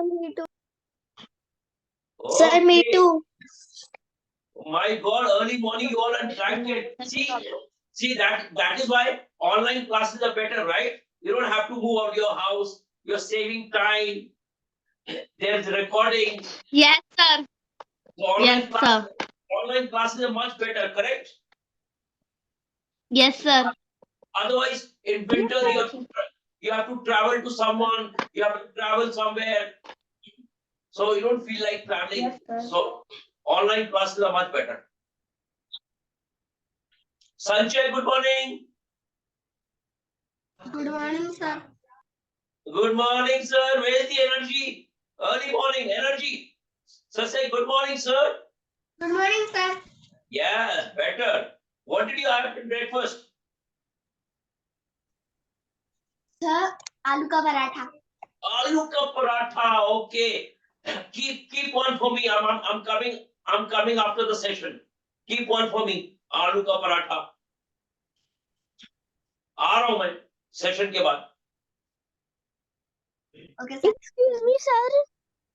me too. Sir, me Okay. too. My God, early morning you all are attracted. See that is why online classes are better, right? You don't have to move out of your house. You're saving time. There's recording. Yes, sir. So online Yes, sir. online classes are much better, correct? Yes, sir. Otherwise, in winter you have to travel to someone. You have to travel somewhere. So you don't feel like traveling. Yes, sir. So online classes are much better. Sanjay, good morning. Good morning, sir. Good morning, sir. Where's the energy? Early morning energy. Sir, say good morning, sir. Good morning, sir. Yeah, better. What did you have for breakfast? Sir, aloo ka paratha. Aloo ka paratha. Okay. Keep one for me. I'm coming. I'm coming after the session. Keep one for me. Aloo ka paratha. आ रहा हूं मैं session के बाद. Okay, sir. Excuse me, sir.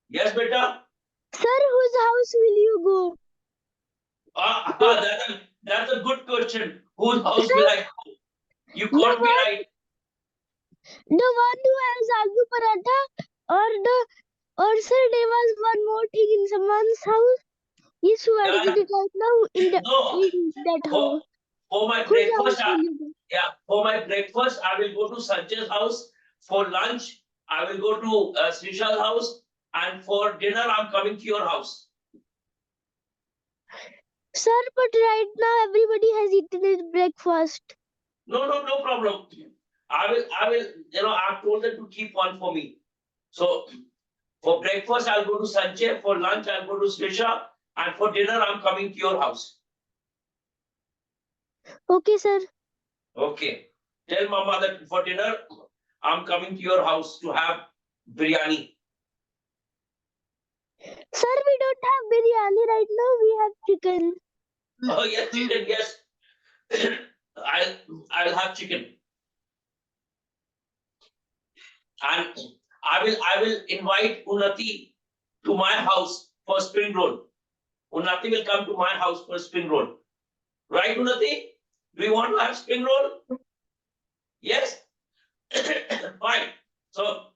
Yes, beta. Sir, whose house will you go? That's a good question. Whose house will I go? You caught me right. The one who has aloo paratha, or sir, there was one more thing in someone's house. Yes, who are sitting right now in that house. For my Whose breakfast, house will you go? for my breakfast, I will go to Sanjay's house. For lunch, I will go to Srishal's house. And for dinner, I'm coming to your house. Sir, but right now everybody has eaten his breakfast. No problem. I will, I've told them to keep one for me. So for breakfast, I'll go to Sanjay. For lunch, I'll go to Srisha. And for dinner, I'm coming to your house. Okay, sir. Okay. Tell Mama that for dinner, I'm coming to your house to have biryani. Sir, we don't have biryani right now. We have chicken. Oh yes, chicken, yes. I'll have chicken. And I will invite Unnati to my house for spring roll. Unnati will come to my house for spring roll. Right, Unnati? Do you want to have spring roll? Yes? Fine. So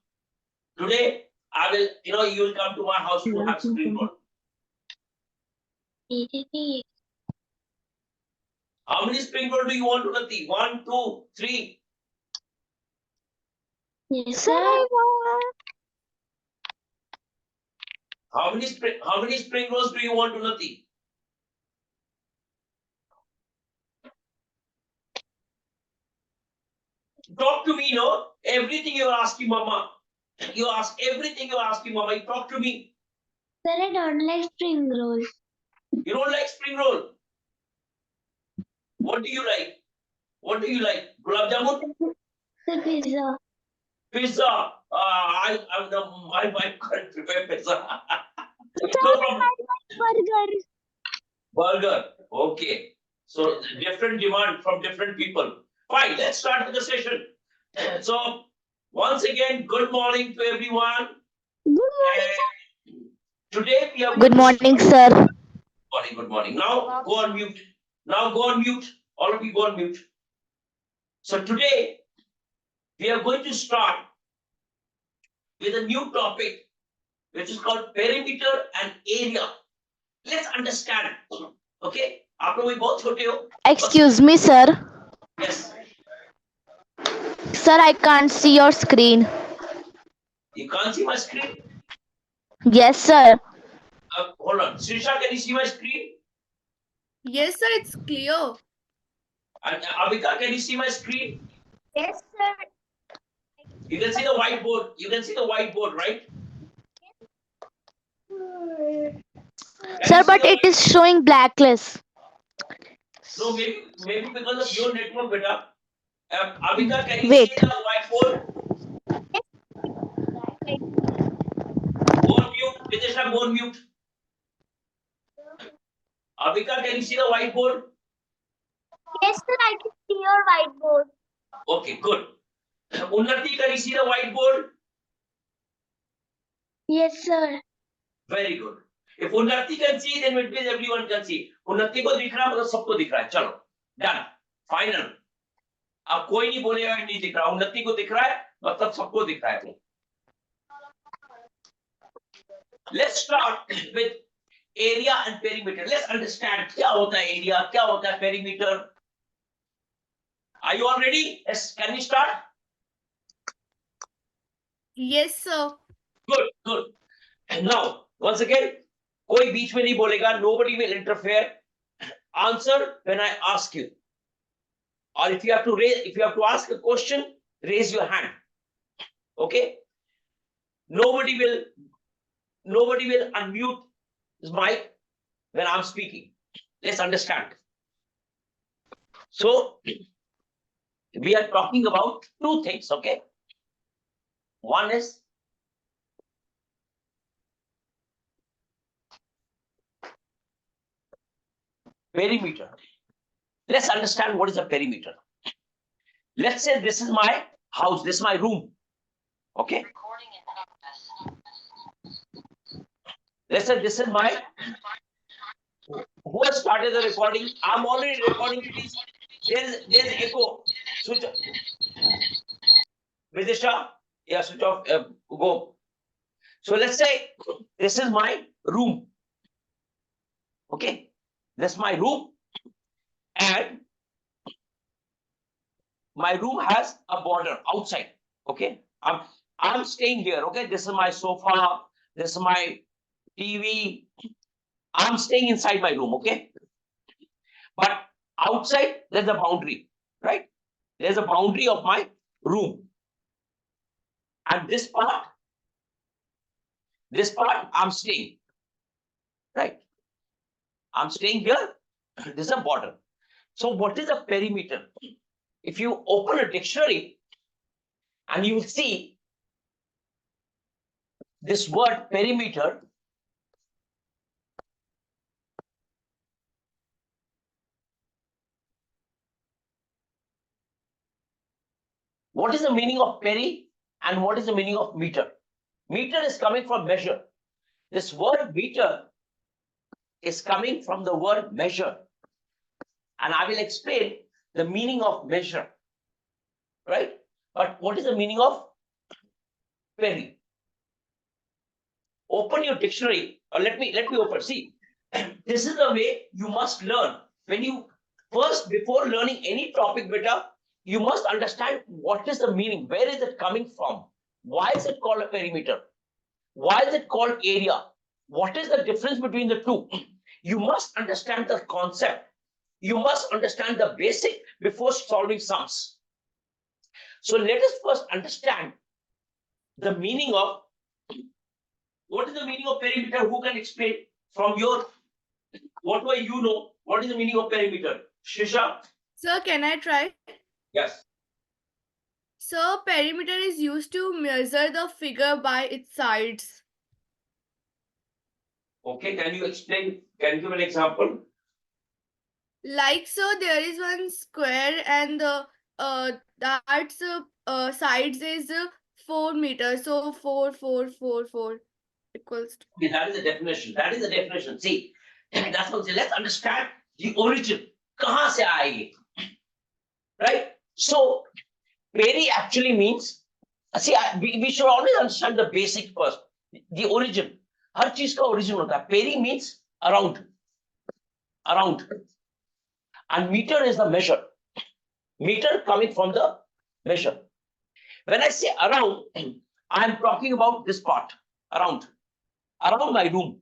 today I will, you will come to my house to have spring roll. How many spring roll do you want, Unnati? 1, 2, 3. Yes, sir. I want. How many spring rolls do you want, Unnati? Talk to me, no? Everything you're asking, Mama. You ask everything you're asking, Mama. You talk to me. Sir, I don't like spring rolls. You don't like spring roll. What do you like? What do you like? Gulab jamun? The pizza. Pizza. My wife can't prepare pizza. Sir, No problem. I like burger. Burger. Okay. So different demand from different people. Fine. Let's start with the session. So once again, good morning to everyone. Good morning, sir. Today we are. Good morning, sir. Good morning. Now go on mute. Now go on mute. All of you go on mute. So today we are going to start with a new topic, which is called perimeter and area. Let's understand. Okay? आप लोग भी बहुत छोटे हो. Excuse me, sir. Yes. Sir, I can't see your screen. You can't see my screen? Yes, sir. Hold on. Srisha, can you see my screen? Yes, sir, it's clear. And Abhika, can you see my screen? Yes, sir. You can see the whiteboard. You can see the whiteboard, right? Sir, but it is showing blacklist. No, maybe because of your network, beta. Abhika, can you Wait. see the whiteboard? Go on mute. Vidisha, go on mute. Abhika, can you see the whiteboard? Yes, sir. I can see your whiteboard. Okay, good. Unnati, can you see the whiteboard? Yes, sir. Very good. If Unnati can see, then it means everyone can see. Unnati को दिख रहा है मतलब सबको दिख रहा है. चलो, done. Final. अब कोई नहीं बोलेगा कि नहीं दिख रहा. उन्नति को दिख रहा है मतलब सबको दिख रहा है. Let's start with area and perimeter. Let's understand क्या होता है area, क्या होता है perimeter. Are you all ready? Yes. Can we start? Yes, sir. Good, good. And now, once again, कोई बीच में नहीं बोलेगा. Nobody will interfere. Answer when I ask you. Or if you have to ask a question, raise your hand. Okay? Nobody will unmute his mic when I'm speaking. Let's understand. So we are talking about two things, okay? One is perimeter. Let's understand what is a perimeter. Let's say this is my house, this is my room. Okay? Let's say this is my. Who has started the recording? I'm already recording. Please. There's echo. Switch off. Vidisha, yeah, switch off. Go. So let's say this is my room. Okay, this is my room, and my room has a border outside. Okay, I'm staying here. Okay, this is my sofa. This is my TV. I'm staying inside my room. Okay, but outside there's a boundary, right? There's a boundary of my room, and this part I'm staying, right? I'm staying here. This is a border. So what is a perimeter? If you open a dictionary and you will see this word perimeter, what is the meaning of peri and what is the meaning of meter? Meter is coming from measure. This word meter is coming from the word measure. And I will explain the meaning of measure, right? But what is the meaning of peri? Open your dictionary, or let me open. See, this is the way you must learn. When you first, before learning any topic, beta, you must understand what is the meaning, where is it coming from, why is it called a perimeter, why is it called area, what is the difference between the two. You must understand the concept. You must understand the basic before solving sums. So let us first understand the meaning of, what is the meaning of perimeter? Who can explain from your, whatever you know, what is the meaning of perimeter? Shisha? Sir, can I try? Yes. So, perimeter is used to measure the figure by its sides. Okay, can you explain? Can you give an example? Like, so there is one square and the that's sides is 4 meters. So 4 equals to. Okay, that is the definition. That is the definition. See, that's what I'm saying. Let's understand the origin. Kahan se aaye? Right? So, peri actually means, see, we should always understand the basic first. The origin. हर चीज का origin होता है. Peri means around. Around. And meter is the measure. Meter coming from the measure. When I say around, I am talking about this part. Around my room.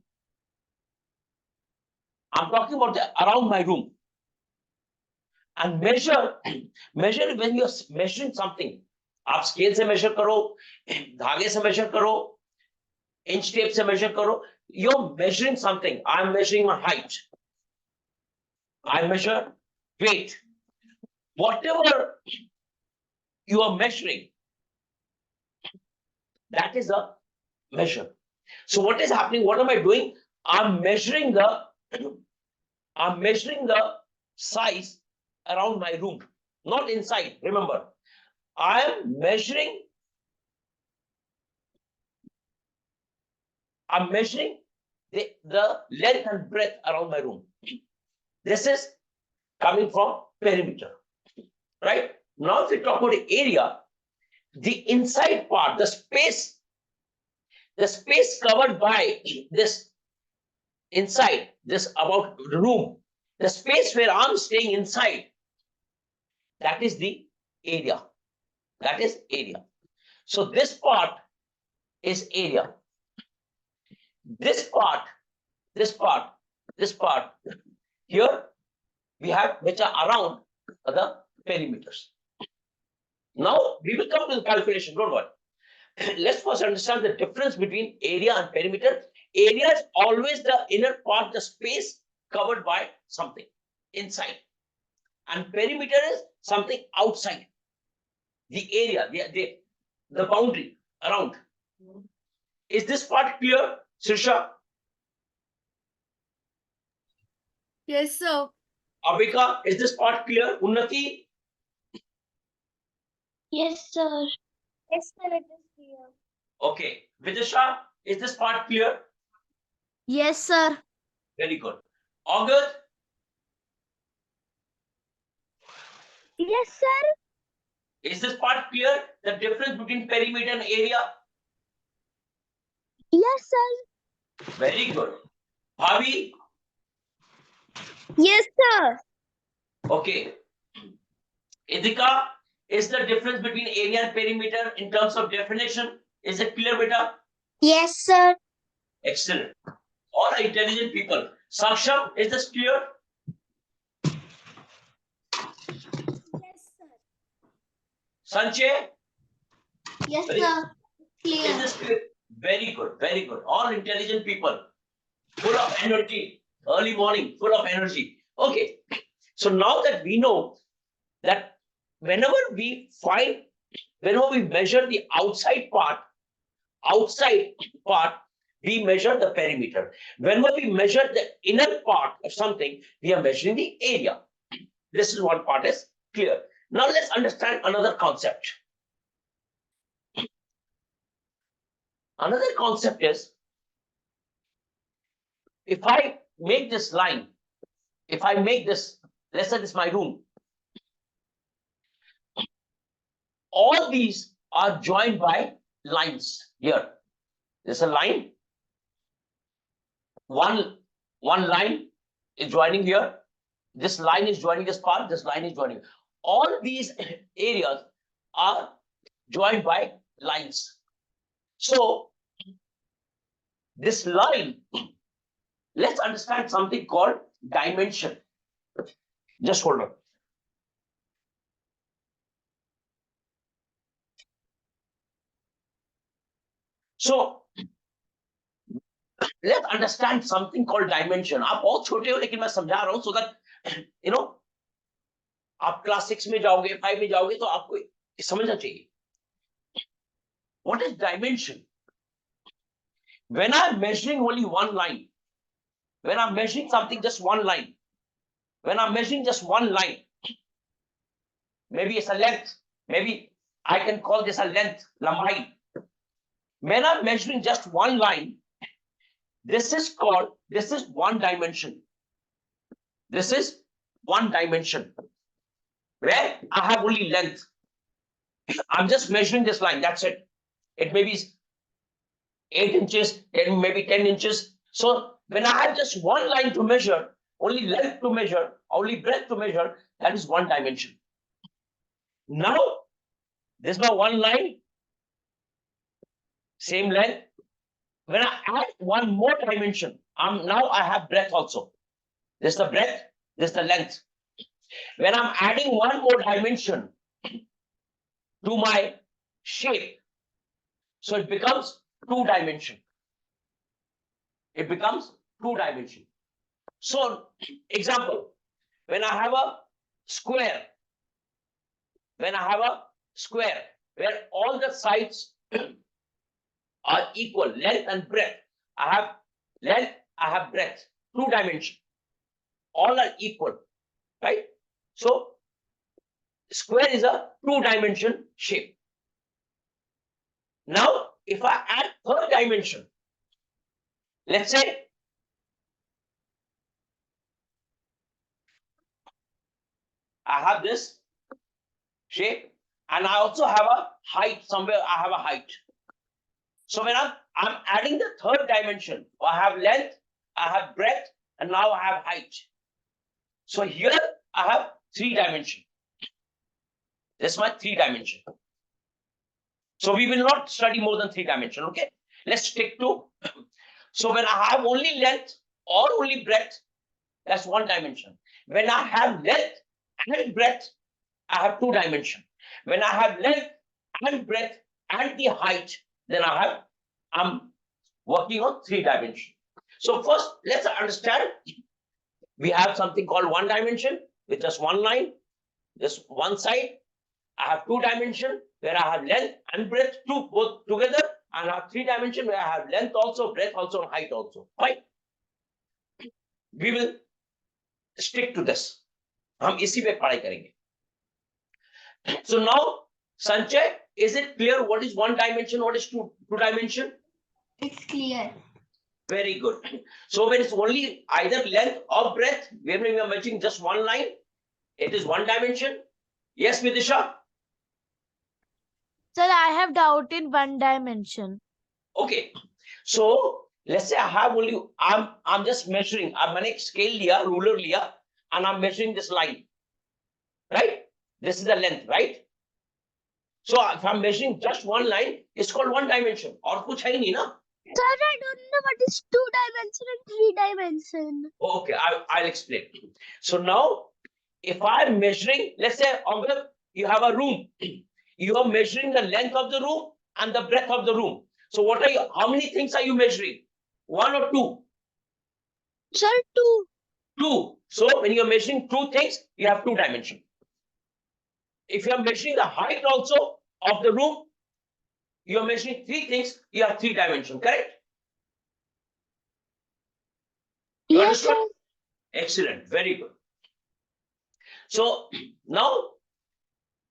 I'm talking about around my room. And measure when you're measuring something. आप scale से measure करो, धागे से measure करो, inch tape से measure करो. You're measuring something. I'm measuring my height. I measure weight. Whatever you are measuring, that is a measure. So what is happening? What am I doing? I'm measuring the size around my room, not inside. Remember, I am measuring I'm measuring the length and breadth around my room. This is coming from perimeter, right? Now, if we talk about the area, the inside part, the space covered by this inside, this about the room, the space where I'm staying inside, that is the area. That is area. So this part is area. This part, here we have which are around the perimeters. Now we will come to the calculation, don't worry. Let's first understand the difference between area and perimeter. Area is always the inner part, the space covered by something inside. And perimeter is something outside. The area, the boundary around. Is this part clear, Sirsha? Yes, sir. Abhika, is this part clear? Unnati? Yes, sir. Yes, sir, it is clear. Okay. Vidisha, is this part clear? Yes, sir. Very good. August? Yes, sir. Is this part clear? The difference between perimeter and area? Yes, sir. Very good. Bhavi? Yes, sir. Okay. Idika, is the difference between area and perimeter in terms of definition? Is it clear, beta? Yes, sir. Excellent. All are intelligent people. Saksham, is this clear? Yes, sir. Sanjay, Yes, Very- sir. is Clear. this clear? Very good, very good. All intelligent people, full of energy, early morning, full of energy. Okay, so now that we know that whenever we measure the outside part, we measure the perimeter. Whenever we measure the inner part of something, we are measuring the area. This is one part is clear. Now let's understand another concept. Another concept is, if I make this line, if I make this, let's say this is my room, all these are joined by lines here. There's a line. One line is joining here. This line is joining this part. This line is joining. All these areas are joined by lines. So this line, let's understand something called dimension. Just hold on. So let's understand something called dimension. आप बहुत छोटे हो लेकिन मैं समझा रहा हूं so that you know आप क्लास 6 में जाओगे 5 में जाओगे तो आपको समझना चाहिए. What is dimension? When I'm measuring only one line, when I'm measuring something just one line, when I'm measuring just one line, maybe it's a length, maybe I can call this a length, lambai. When I'm measuring just one line, this is one dimension. This is one dimension where I have only length. I'm just measuring this line, that's it. It may be 8 inches, and maybe 10 inches. So when I have just one line to measure, only length to measure, only breadth to measure, that is one dimension. Now, this is my one line, same length. When I add one more dimension, now I have breadth also. This is the breadth, this is the length. When I'm adding one more dimension to my shape, so it becomes 2-dimension. It becomes 2-dimension. So, example, when I have a square, where all the sides are equal, length and breadth, I have length, I have breadth, 2-dimension. All are equal, right? So, square is a 2-dimension shape. Now, if I add third dimension, let's say I have this shape and I also have a height somewhere. I have a height. So when I'm adding the third dimension, I have length, I have breadth, and now I have height. So here I have 3 dimension. This is my 3 dimension. So we will not study more than 3 dimension. Okay, let's stick to. So when I have only length or only breadth, that's 1 dimension. When I have length and breadth, I have 2 dimension. When I have length and breadth and the height, then I'm working on 3 dimension. So first, let's understand. We have something called 1 dimension with just 1 line, just one side. I have 2 dimension where I have length and breadth two both together, and I have 3 dimension where I have length also, breadth also, and height also. Fine. We will stick to this. हम इसी पे पढ़ाई करेंगे. So now, Sanjay, is it clear what is 1 dimension, what is two dimension? It's clear. Very good. So when it's only either length or breadth, when we are measuring just 1 line, it is 1 dimension. Yes, Vidisha? Sir, I have doubt in 1 dimension. Okay. So let's say I have only, I'm just measuring, मैंने एक scale लिया, ruler लिया, and I'm measuring this line. Right? This is the length, right? So if I'm measuring just 1 line, it's called 1 dimension. और कुछ है ही नहीं ना? Sir, I don't know what is 2 dimension and 3 dimension. Okay, I'll explain. So now, if I'm measuring, let's say, Angad, you have a room. You are measuring the length of the room and the breadth of the room. So what are you? How many things are you measuring? 1 or 2? Sir, 2. 2. So when you're measuring 2 things, you have 2 dimension. If you are measuring the height also of the room, you are measuring 3 things, you have 3 dimension, correct? You Yes, sir. understood? Excellent, very good. So now,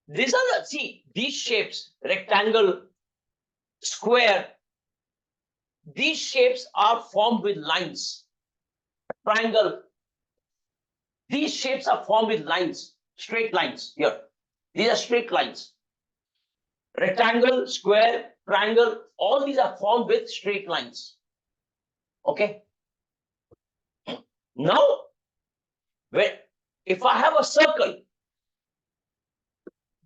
these are the, see, these shapes, rectangle, square, these shapes are formed with lines. Triangle, these shapes are formed with lines, straight lines here. These are straight lines. Rectangle, square, triangle, all these are formed with straight lines. Okay. Now, if I have a circle,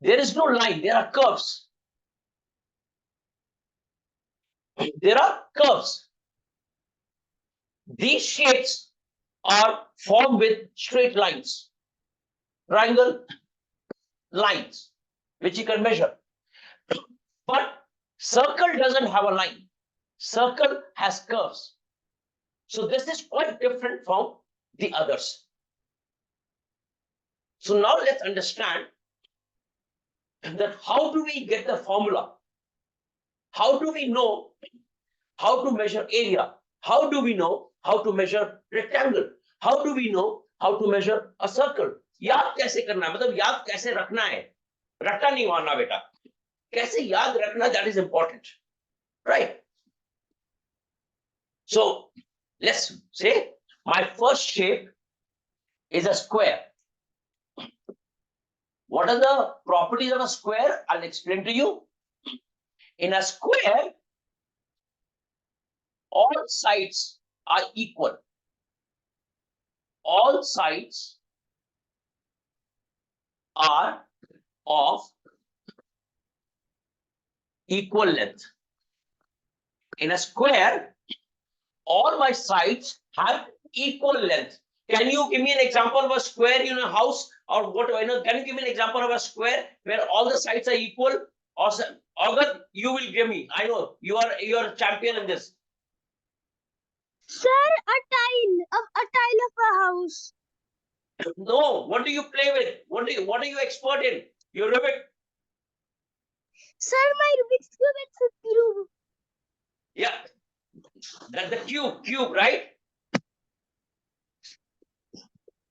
there is no line, there are curves. There are curves. These shapes are formed with straight lines, triangle lines, which you can measure. But circle doesn't have a line. Circle has curves. So this is quite different from the others. So now let's understand that how do we get the formula? How do we know how to measure area? How do we know how to measure rectangle? How do we know how to measure a circle? याद कैसे करना है? मतलब याद कैसे रखना है? रट्टा नहीं मारना बेटा. कैसे याद रखना, that is important, right? So let's say my first shape is a square. What are the properties of a square? I'll explain to you. In a square, all sides are equal. All sides are of equal length. In a square, all my sides have equal length. Can you give me an example of a square in a house or what? Can you give me an example of a square where all the sides are equal? Or August, you will give me. I know you are a champion in this. Sir, a tile of a house. No, what do you play with? What are you expert in? You're Rubik. Sir, my Rubik's Cube is a cube. Yeah, that's the cube, right?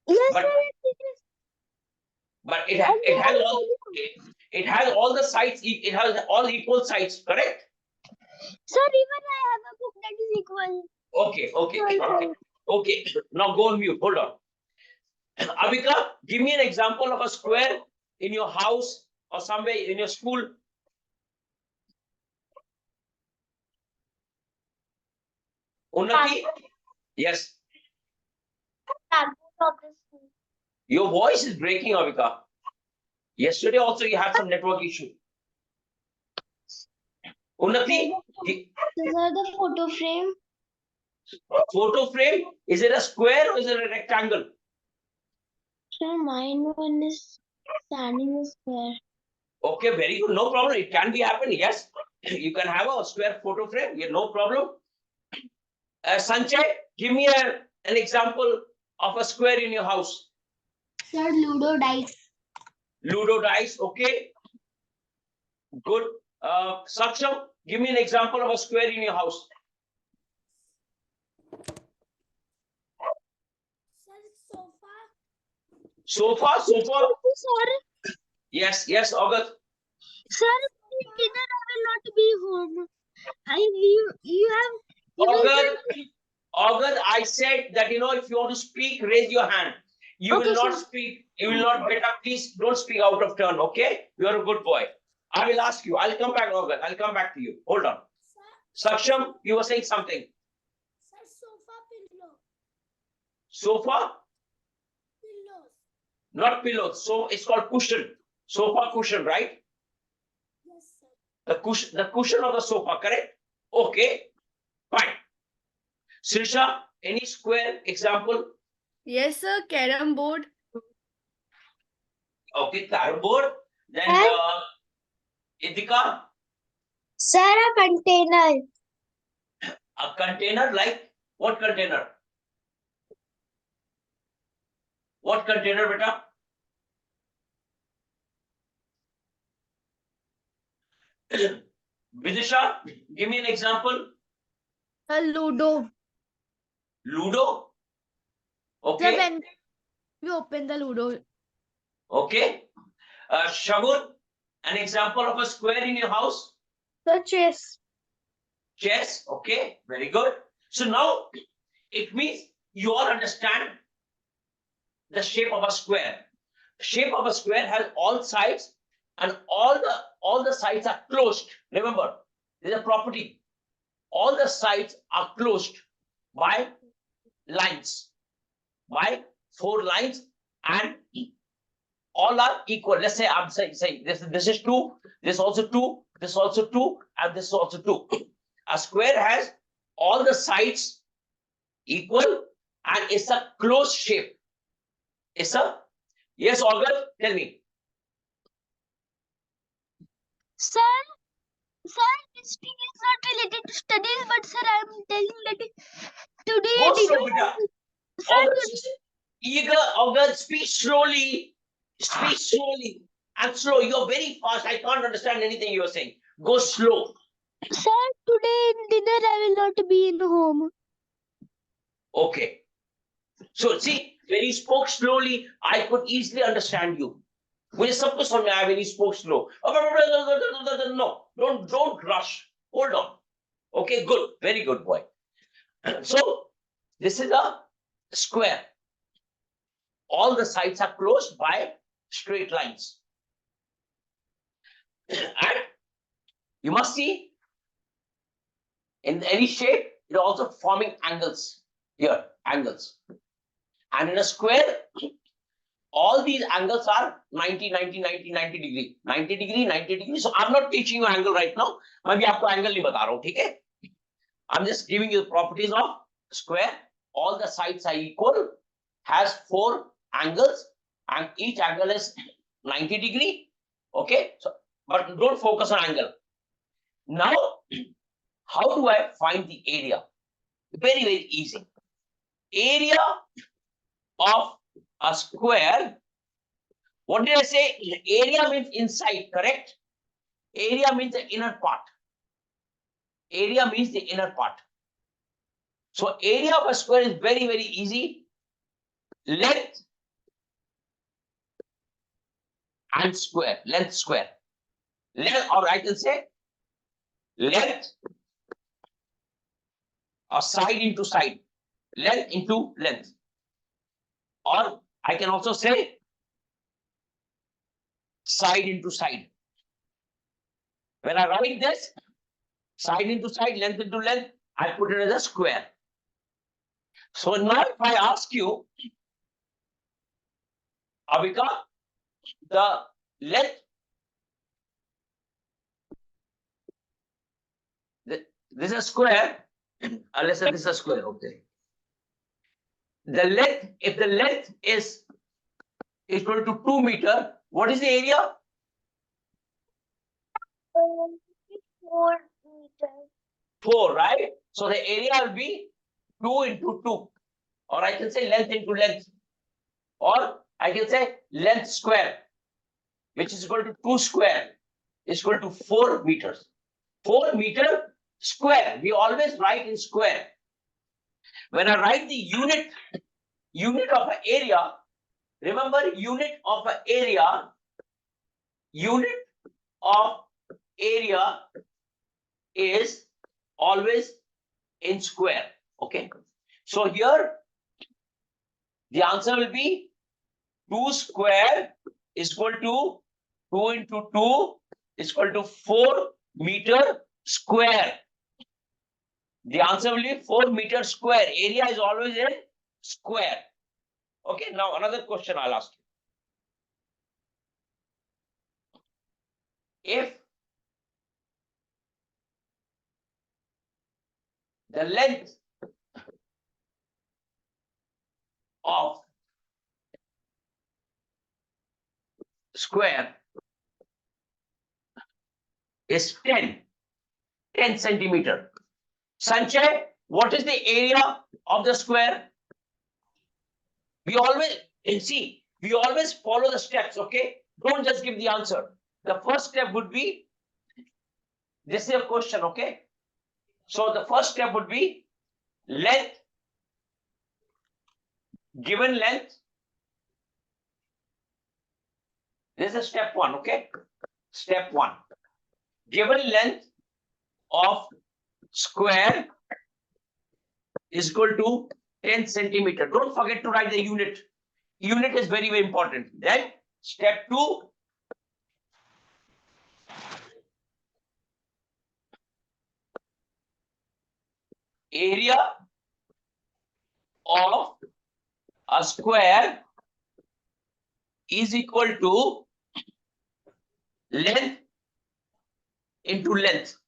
Yes, But- sir. It is. But it has all the sides. It has all equal sides, correct? Sir, even I have a book that is equal. Okay. Okay. Now go on mute. Hold on. Avika, give me an example of a square in your house or somewhere in your school. Unnati? Yes. Blackboard of the school. Your voice is breaking, Avika. Yesterday also you had some network issue. Unnati, These are the photo frame. photo frame, is it a square or is it a rectangle? Sir, mine one is standing in square. Okay, very good. No problem. It can be happening. Yes, you can have a square photo frame. Yeah, no problem. Sanjay, give me an example of a square in your house. Sir, Ludo dice. Ludo dice. Okay. Good. Saksham, give me an example of a square in your house. Sofa. Sir, Yes, August. sir, dinner I will not be home. You have August, I said that, if you want to speak, raise your hand. You Okay, will not sir. speak. You will not get up. Please don't speak out of turn, okay? You are a good boy. I will ask you. I'll come back, August. I'll come back to you. Hold on. Saksham, you were saying something. Sofa? Not pillows. So it's called cushion. Sofa cushion, right? The cushion of the sofa, correct? Okay, fine. Sirsha, any square example? Yes, sir. Carom board. Okay, carrom board. Then Idika, Sir, a container. a container, like what container? What container, beta? Vidisha, give me an example. A Ludo. Ludo. Sir, Okay. when you open the Ludo. Okay. Shagun, an example of a square in your house. The chess. Chess. Okay. Very good. So now it means you all understand the shape of a square. Shape of a square has all sides and all the sides are closed. Remember, there's a property. All the sides are closed by lines, by 4 lines, and all are equal. Let's say I'm saying this is 2, this also 2, this also 2, and this also 2. A square has all the sides equal and it's a closed shape. It's a yes, August, tell me. Sir, this thing is not related to studies, but sir, I am telling that today Go did slow, you- beta. Sir, August, eager, August, speak slowly. Speak slowly. I'm slow. You're very fast. I can't understand anything you're saying. Go slow. sir, today in dinner I will not be in home. Okay. So see, when you spoke slowly, I could easily understand you. मुझे सब कुछ समझ आया when you spoke slow. No, don't rush. Hold on. Okay, good. Very good, boy. So this is a square. All the sides are closed by straight lines. And you must see in any shape, you're also forming angles here, angles. And in a square, all these angles are 90, 90, 90, 90 degree, 90 degree, 90 degree. So I'm not teaching you angle right now. मैं भी आपको angle नहीं बता रहा हूँ, ठीक है? I'm just giving you the properties of square. All the sides are equal, has 4 angles, and each angle is 90 degree. Okay, so but don't focus on angle. Now, how do I find the area? Very, very easy. Area of a square. What did I say? Area means inside, correct? Area means the inner part. Area means the inner part. So area of a square is very, very easy. Length and square. Length square. Length, or I can say length or side into side, length into length. Or I can also say side into side. When I write this, side into side, length into length, I put it as a square. So now if I ask you, Avika, the length, this is a square, let's say this is a square, okay. The length, if the length is equal to 2 meters, what is the area? 4 meters. 4, right? So the area will be 2 into 2. Or I can say length into length. Or I can say length square, which is equal to 2 square, is equal to 4 meters. 4 meter square. We always write in square. When I write the unit of an area, remember unit of an area is always in square. Okay. So here the answer will be 2 square is equal to 2 into 2 is equal to 4 meter square. The answer will be 4 meter square. Area is always in square. Okay, now another question I'll ask you. If the length of square is 10 centimeter. Sanjay, what is the area of the square? We always follow the steps, okay? Don't just give the answer. The first step would be, this is a question, okay? So the first step would be length, given length. This is step 1, okay? Step 1. Given length of square is equal to 10 centimeter. Don't forget to write the unit. Unit is very, very important. Then step 2. Area of a square is equal to length into length.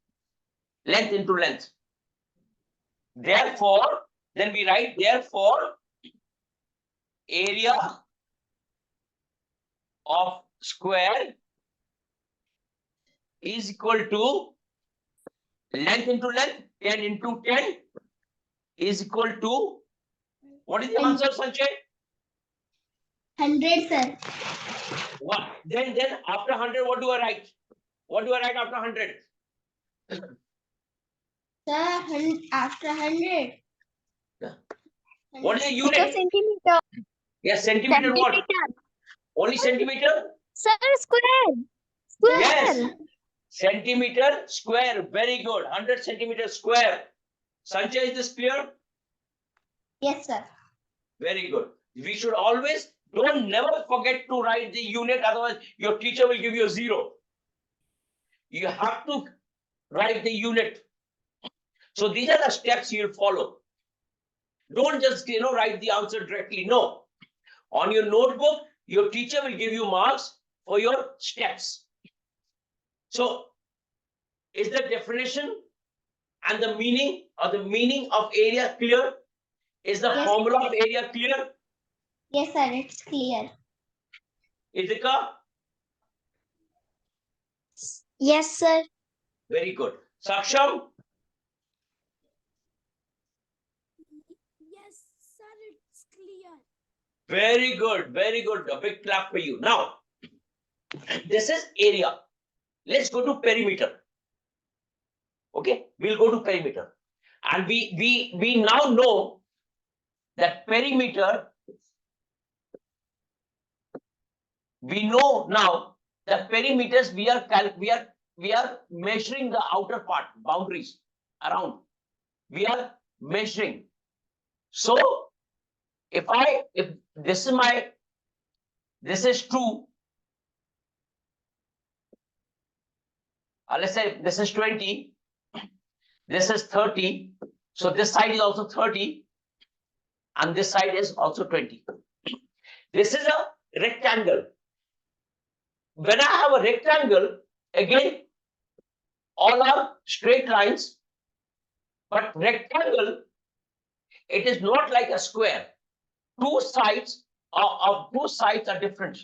Length into length. Therefore, then we write therefore area of square is equal to length into length, 10 into 10 is equal to, what is the answer, Sanjay? 100, sir. What? Then after 100, what do I write? What do I write after 100? Sir, after 100. Yeah. What is the unit? Centimeter. Yes, centimeter what? Only centimeter? Sir, square. Square. Yes. Centimeter square. Very good. 100 centimeter square. Sanjay, is this clear? Yes, sir. Very good. We should always, never forget to write the unit, otherwise your teacher will give you a 0. You have to write the unit. So these are the steps you'll follow. Don't just write the answer directly. No. On your notebook, your teacher will give you marks for your steps. So is the definition and the meaning of area clear? Is the Yes. formula of area clear? Yes, sir, it's clear. Idika? Yes, sir. Very good. Saksham? Yes, sir, it's clear. Very good. Very good. A big clap for you. Now, this is area. Let's go to perimeter. Okay, we'll go to perimeter. And we now know that perimeter, we know now that perimeters we are measuring the outer part, boundaries around. We are measuring. So if this is true, let's say this is 20, this is 30, so this side is also 30, and this side is also 20. This is a rectangle. When I have a rectangle, again, all are straight lines, but rectangle, it is not like a square. Two sides are different.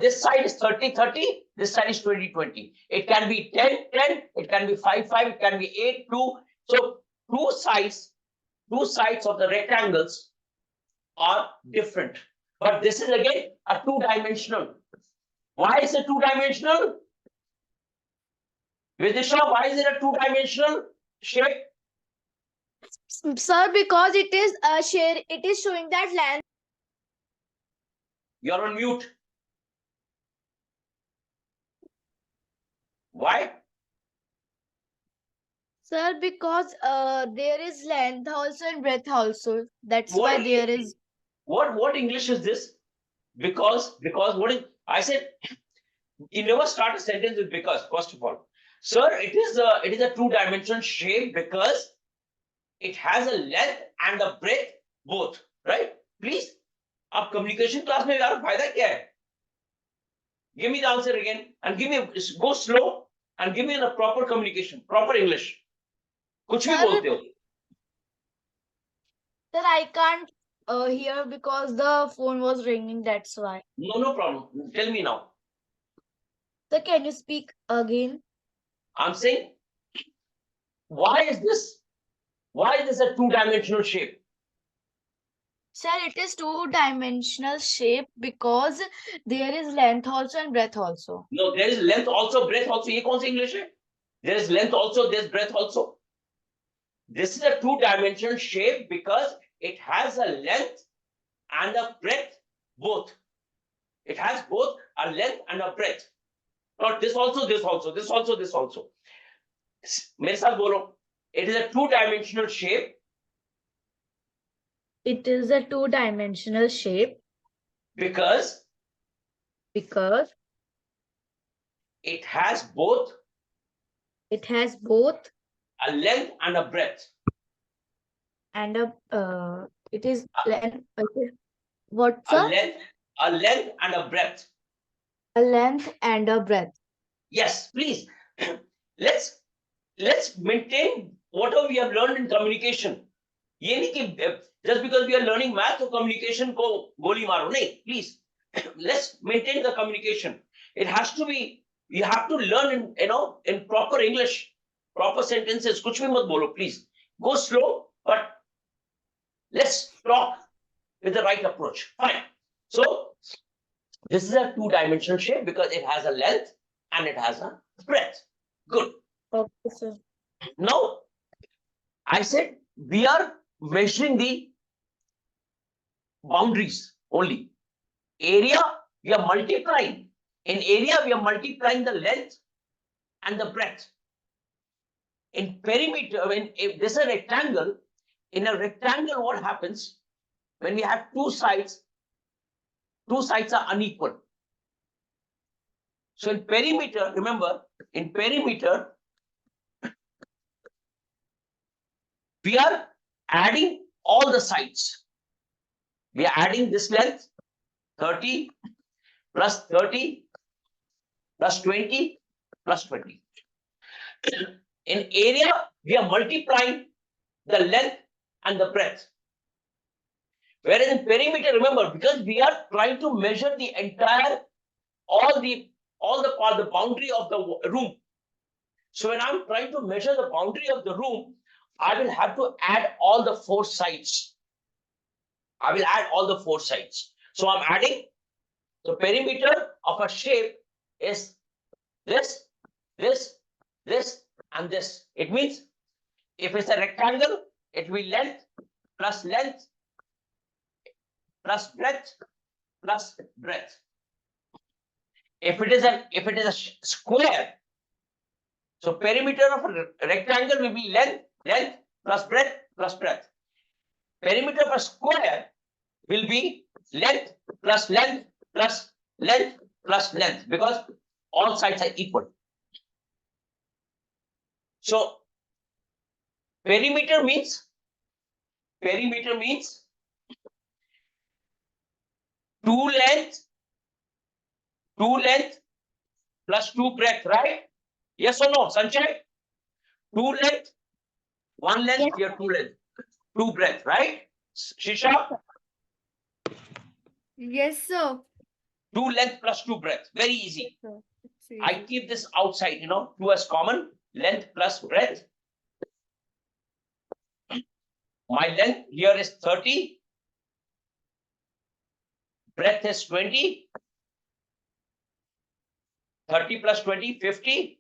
This side is 30, 30, this side is 20, 20. It can be 10, 10, it can be 5, 5, it can be 8, 2. So two sides of the rectangles are different. But this is again a two-dimensional. Why is it two-dimensional? Vidisha, why is it a two-dimensional shape? Sir, because it is it is showing that length. You're on mute. Why? Sir, because there is length also and breadth also. That's why there is. What English is this? Because what is, I said, you never start a sentence with because, first of all. Sir, it is a two-dimensional shape because it has a length and a breadth both, right? Please, आप communication class में यार फायदा क्या है? Give me the answer again and go slow and give me the proper communication, proper English. कुछ भी बोलते हो. Sir, I can't hear because the phone was ringing. That's why. No problem. Tell me now. Sir, can you speak again? I'm saying, why is this a two-dimensional shape? Sir, it is two-dimensional shape because there is length also and breadth also. No, there is length also, breadth also. ये कौन सी English है? There is length also, there is breadth also. This is a two-dimensional shape because it has a length and a breadth both. It has both a length and a breadth. Not this also, this also, this also, this also. मेरे साथ बोलो. It is a two-dimensional shape. It is a two-dimensional shape because it has both a length and a breadth. And it is length. What, sir? A length and a breadth. A length and a breadth. Yes, please. Let's maintain whatever we have learned in communication. ये नहीं कि just because we are learning math or communication को गोली मारो नहीं. Please, let's maintain the communication. It has to be. You have to learn in proper English, proper sentences. कुछ भी मत बोलो, please. Go slow, but let's talk with the right approach. Fine. So this is a two-dimensional shape because it has a length and it has a breadth. Good. Okay, sir. Now, I said we are measuring the boundaries only. Area, we are multiplying. In area, we are multiplying the length and the breadth. In perimeter, if this is a rectangle, in a rectangle, what happens when we have two sides are unequal. So in perimeter, remember, in perimeter, we are adding all the sides. We are adding this length, 30 plus 30 plus 20 plus 20. In area, we are multiplying the length and the breadth. Whereas in perimeter, remember, because we are trying to measure the entire, all the boundary of the room. So when I'm trying to measure the boundary of the room, I will have to add all the four sides. I will add all the four sides. So I'm adding the perimeter of a shape is this, this, this, and this. It means if it's a rectangle, it will be length plus breadth plus breadth. If it is a square, so perimeter of a rectangle will be length plus breadth plus breadth. Perimeter of a square will be length plus length plus length plus length, because all sides are equal. So perimeter means two length plus two breadth, right? Yes or no, Sanjay? Two length, one length, Yes. here two length, two breadth, right? Shisha, Yes, sir. two length plus two breadth, very easy. Sir, it's I easy. keep this outside, two as common, length plus breadth. My length here is 30, breadth is 20, 30 plus 20, 50,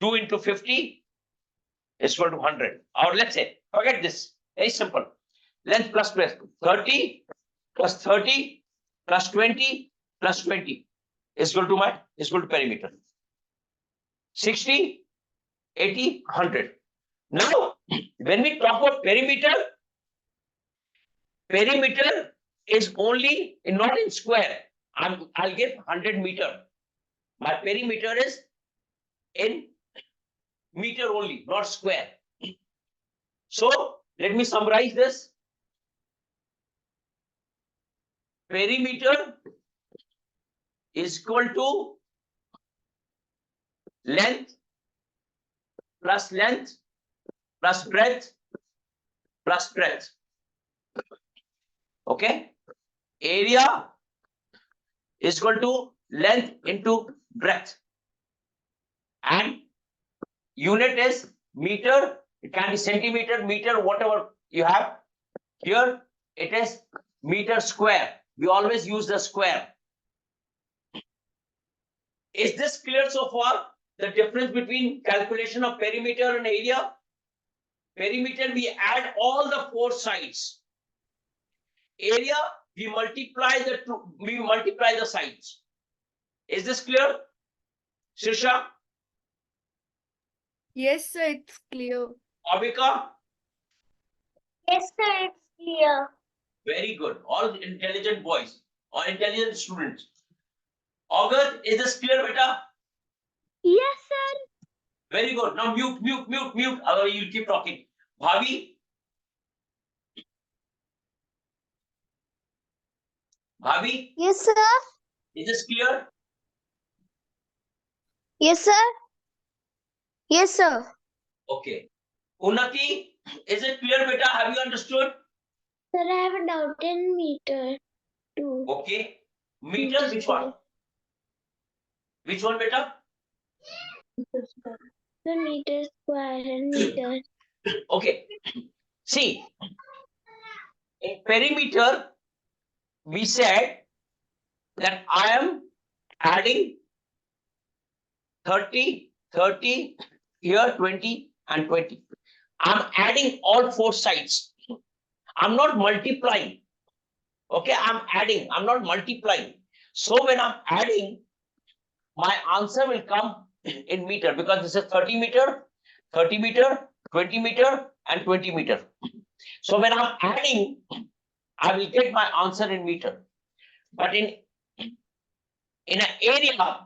2 into 50 is equal to 100. Or let's say, forget this, very simple. Length plus breadth, 30 plus 30 plus 20 plus 20 is equal to perimeter. 60, 80, 100. Now, when we talk about perimeter is only not in square. I'll give 100 meter. My perimeter is in meter only, not square. So let me summarize this. Perimeter is equal to length plus breadth plus breadth. Okay. Area is equal to length into breadth. And unit is meter. It can be centimeter, meter, whatever you have. Here it is meter square. We always use the square. Is this clear so far? The difference between calculation of perimeter and area? Perimeter, we add all the four sides. Area, we multiply the sides. Is this clear? Shisha, Yes, sir, it's clear. Abhika? Yes, sir, it's clear. Very good. All intelligent boys or intelligent students. August, is this clear, beta? Yes, sir. Very good. Now mute. Otherwise you'll keep talking. Bhavi? Bhavi, Yes, sir. is this clear? Yes, sir. Yes, sir. Okay. Unnati, is it clear, beta? Have you understood? Sir, I have a doubt in meter too. Okay. Meter, which one? Which one, beta? The meter square and meter. Okay. See, in perimeter, we said that I am adding 30, 30, here 20 and 20. I'm adding all four sides. I'm not multiplying. Okay, I'm adding, I'm not multiplying. So when I'm adding, my answer will come in meter, because this is 30 meter, 20 meter, and 20 meter. So when I'm adding, I will get my answer in meter. But in an area,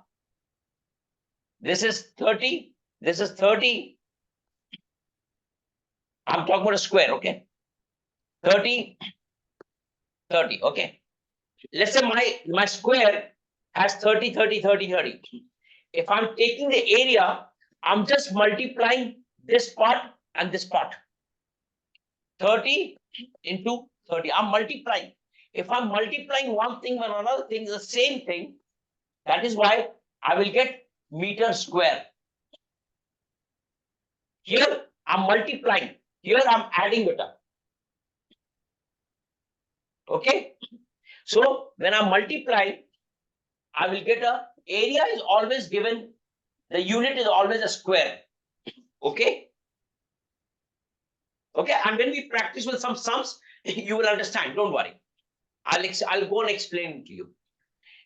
this is 30, this is 30. I'm talking about a square, okay? 30, 30, okay? Let's say my square has 30, 30, 30, 30. If I'm taking the area, I'm just multiplying this part and this part. 30 into 30, I'm multiplying. If I'm multiplying one thing with another thing, the same thing, that is why I will get meter square. Here I'm multiplying, here I'm adding it up. Okay, so when I'm multiplying, I will get a area is always given, the unit is always a square. Okay, and when we practice with some sums, you will understand, don't worry. I'll go and explain to you.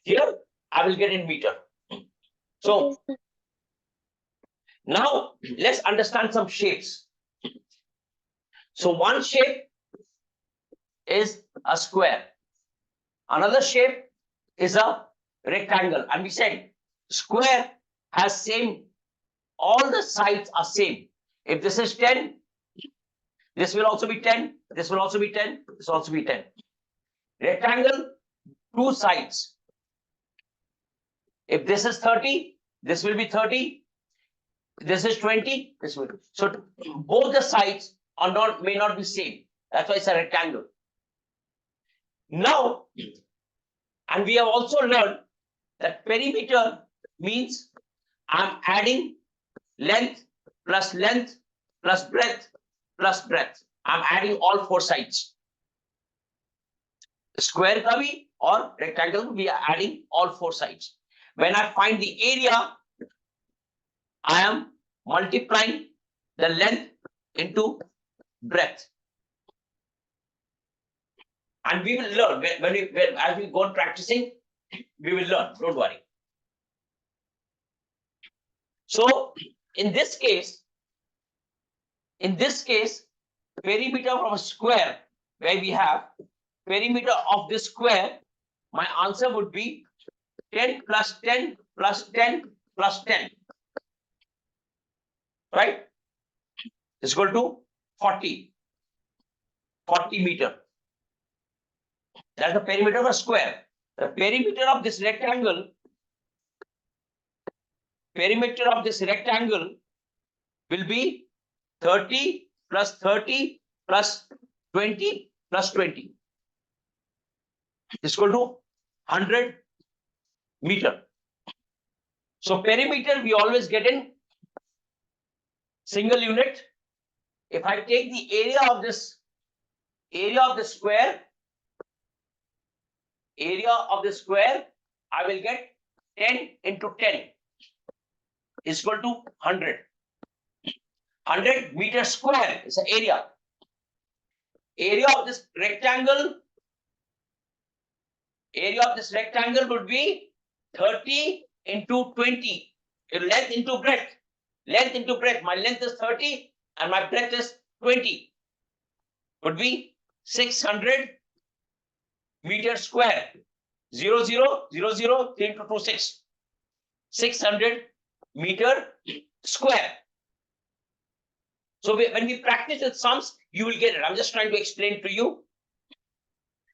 Here I will get in meter. So Yes, sir. now let's understand some shapes. So one shape is a square. Another shape is a rectangle. And we said square has same, all the sides are same. If this is 10, this will also be 10, this will also be 10, this will also be 10. Rectangle, two sides. If this is 30, this will be 30. This is 20, this will be. So both the sides are not, may not be same. That's why it's a rectangle. Now, and we have also learned that perimeter means I'm adding length plus breadth plus breadth. I'm adding all four sides. Square ka bhi or rectangle, we are adding all four sides. When I find the area, I am multiplying the length into breadth. And we will learn as we go on practicing, we will learn, don't worry. So in this case, perimeter of a square, where we have perimeter of this square, my answer would be 10 plus 10 plus 10 plus 10. Right? Is equal to 40. 40 meter. That's the perimeter of a square. The perimeter of this rectangle will be 30 plus 30 plus 20 plus 20 is equal to 100 meter. So perimeter we always get in single unit. If I take the area of the square, I will get 10 into 10 is equal to 100. 100 meter square is the area. Area of this rectangle would be 30 into 20. Length into breadth. My length is 30 and my breadth is 20. Would be 600 meter square. 0, 0, 0, 0, 3 into 2, 6. 600 meter square. So when we practice with sums, you will get it. I'm just trying to explain to you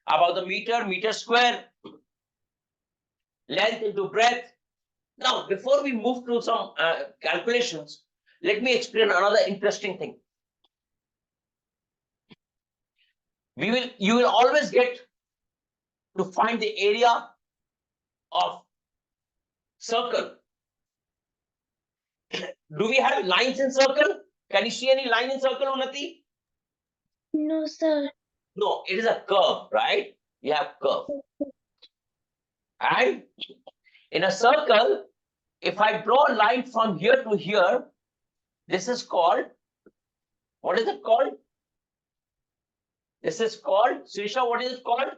about the meter square, length into breadth. Now, before we move to some calculations, let me explain another interesting thing. You will always get to find the area of circle. Do we have lines in circle? Can you see any line in circle, Unnati? No, sir. No, it is a curve, right? We have curve. And in a circle, if I draw a line from here to here, this is called, what is it called? This is called, Srisha, what is it called?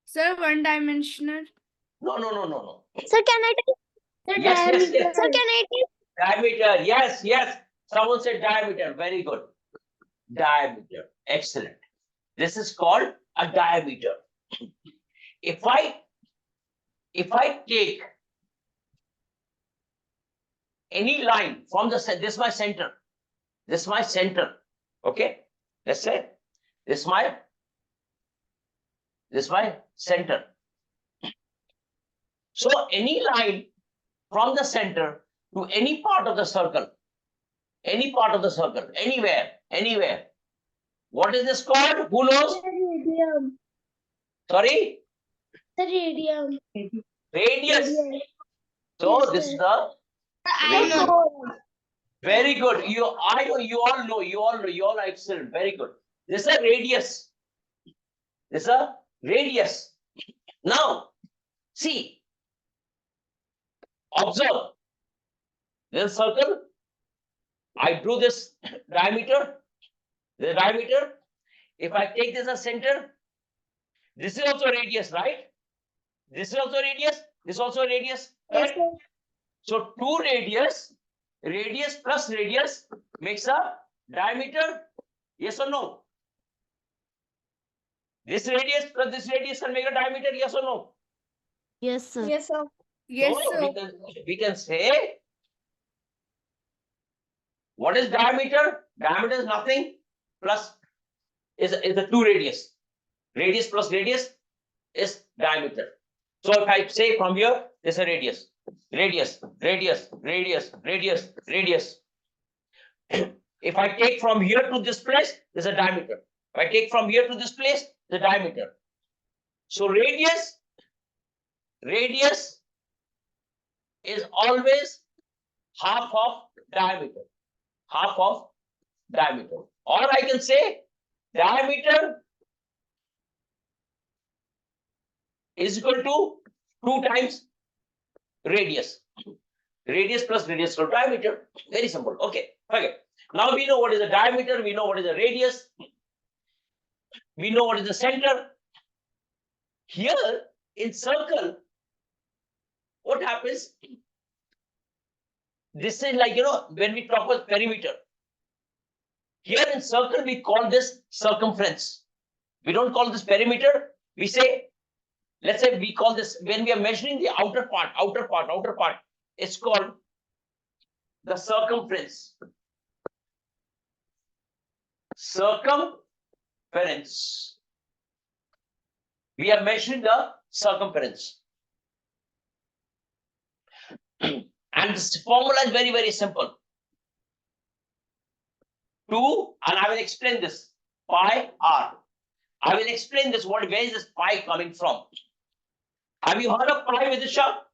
Sir, one dimensional. No. Sir, can I take the Yes. diameter? Sir, can I take Diameter, yes. Someone said diameter, very good. Diameter, excellent. This is called a diameter. If I take any line from this is my center. Okay, let's say this is my center. So any line from the center to any part of the circle, anywhere. What is this called? Who knows? radium? Sorry? The radium. Radius. So Yes, this sir. is the radius. Very good. You all know. You all are excellent. Very good. This is a radius. Now, see, observe. This circle. I drew this diameter. The diameter. If I take this as center, this is also radius, right? This is also radius. This is also radius. Yes, Correct? sir. So two radius plus radius makes a diameter? Yes or no? This radius plus this radius can make a diameter, yes or no? Yes, sir. Yes, sir. So we can say, what is diameter? Diameter is nothing plus is the two radius. Radius plus radius is diameter. So if I say from here, this is a radius. Radius, radius, radius, radius, radius. If I take from here to this place, this is a diameter. If I take from here to this place, the diameter. So radius is always half of diameter. Half of diameter. Or I can say diameter is equal to 2 times radius. Radius plus radius to diameter. Very simple. Okay. Now we know what is the diameter, we know what is the radius, we know what is the center. Here in circle, what happens? This is like, when we talk about perimeter. Here in circle, we call this circumference. We don't call this perimeter. We say, let's say we call this, when we are measuring the outer part, it's called the circumference. Circumference. We are measuring the circumference. And this formula is very, very simple. 2, and I will explain this, pi r. I will explain this, where is this pi coming from? Have you heard of pi, Vidisha?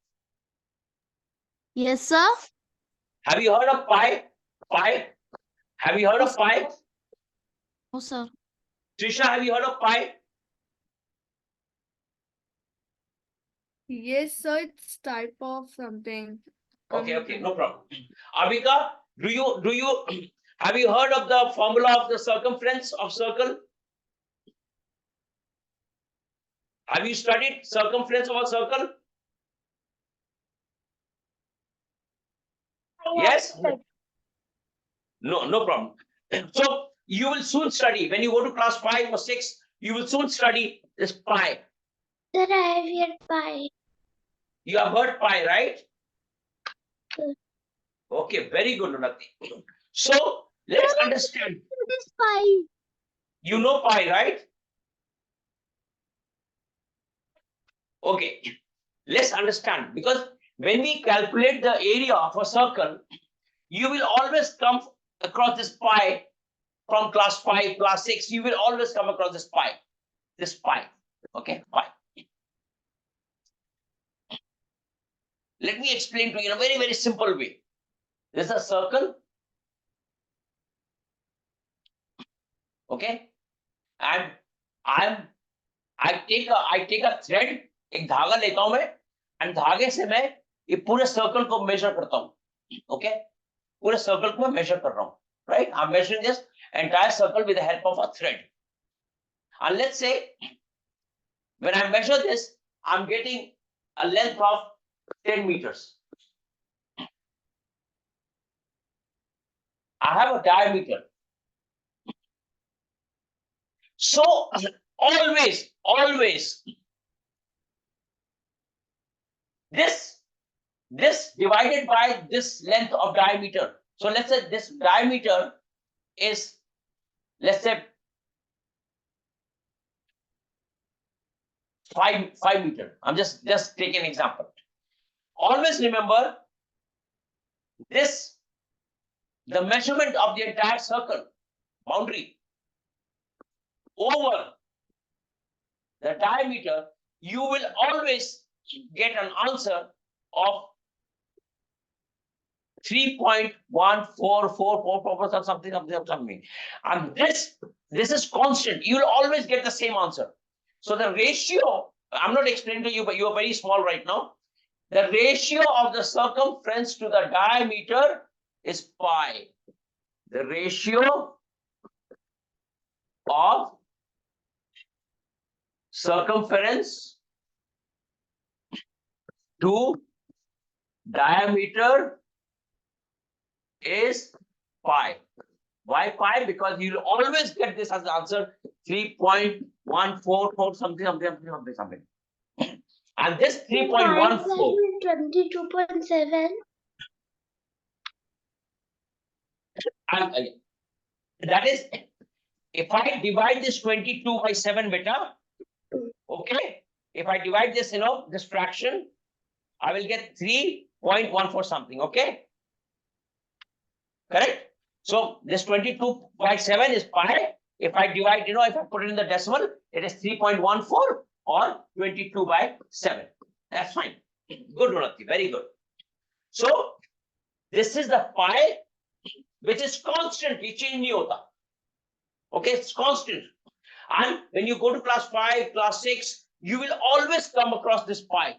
Yes, sir. Have you heard of pi? Have you heard of pi? No, sir. Trisha, have you heard of pi? Yes, sir. It's type of something. Okay, no problem. Abhika, do you have you heard of the formula of the circumference of circle? Have you studied circumference of a circle? Yes? No problem. So you will soon study, when you go to class 5 or 6, you will soon study this pi. Sir, I have here pi. You have heard pi, right? Yes. Okay, very good, Unnati. So let's understand. This pi. You know pi, right? Okay, let's understand, because when we calculate the area of a circle, you will always come across this pi from class 5, class 6. You will always come across this pi. Okay, pi. Let me explain to you in a very, very simple way. This is a circle. Okay, and I take a thread, एक धागा लेता हूं मैं, and धागे से मैं ये पूरे सर्कल को मेजर करता हूं. Okay, पूरे सर्कल को मैं मेजर कर रहा हूं. Right, I'm measuring this entire circle with the help of a thread. And let's say when I measure this, I'm getting a length of 10 meters. I have a diameter. So always this divided by this length of diameter. So let's say this diameter is, let's say 5 meter. I'm just taking an example. Always remember this, the measurement of the entire circle boundary over the diameter, you will always get an answer of 3.1444 something. And this is constant. You will always get the same answer. So the ratio, I'm not explaining to you, but you are very small right now. The ratio of the circumference to the diameter is pi. The ratio of circumference to diameter is pi. Why pi? Because you will always get this as the answer 3.144 something. And this 3.14. 22.7. That is, if I divide this 22 by 7, beta, okay, if I divide this, this fraction, I will get 3.14 something, okay? Correct? So this 22 by 7 is pi. If I divide, if I put it in the decimal, it is 3.14 or 22 by 7. That's fine. Good, Runati. Very good. So this is the pi, which is constant. It change nahi hota. Okay, it's constant. And when you go to class 5, class 6, you will always come across this pi.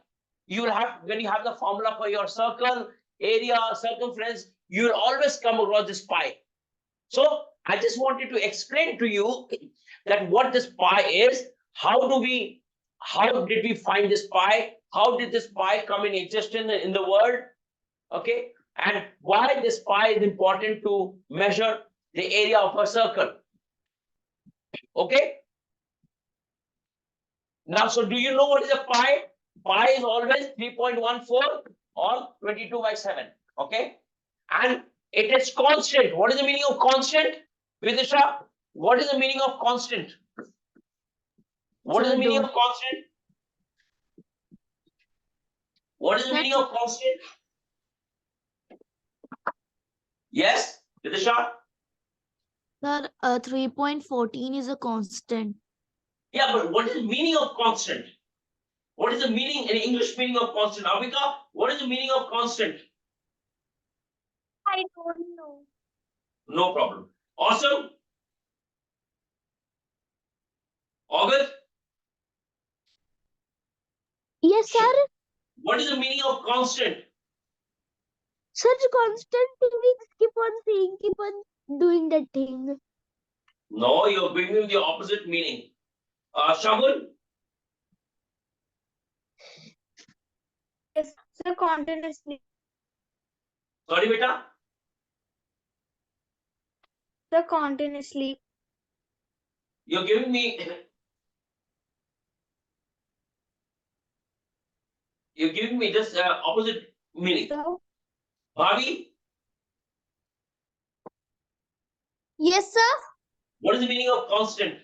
You will have, when you have the formula for your circle, area, circumference, you will always come across this pi. So I just wanted to explain to you that what this pi is, how did we find this pi? How did this pi come in existence in the world? Okay, and why this pi is important to measure the area of a circle. Okay. Now, so do you know what is a pi? Pi is always 3.14 or 22 by 7. Okay. And it is constant. What is the meaning of constant? Vidisha, what is the meaning of constant? What is the meaning of constant? What is the meaning of constant? Yes, Vidisha? Sir, 3.14 is a constant. Yeah, but what is the meaning of constant? What is the meaning in English meaning of constant? Avika, what is the meaning of constant? I don't know. No problem. Awesome. August, Yes, sir. what is the meaning of constant? Sir, constant means keep on saying, keep on doing that thing. No, you're bringing the opposite meaning. Shagun, Yes, sir, continuously. sorry, beta. Sir, continuously. You're giving me. You're giving me just opposite meaning. So, Bhavi, yes, sir. what is the meaning of constant?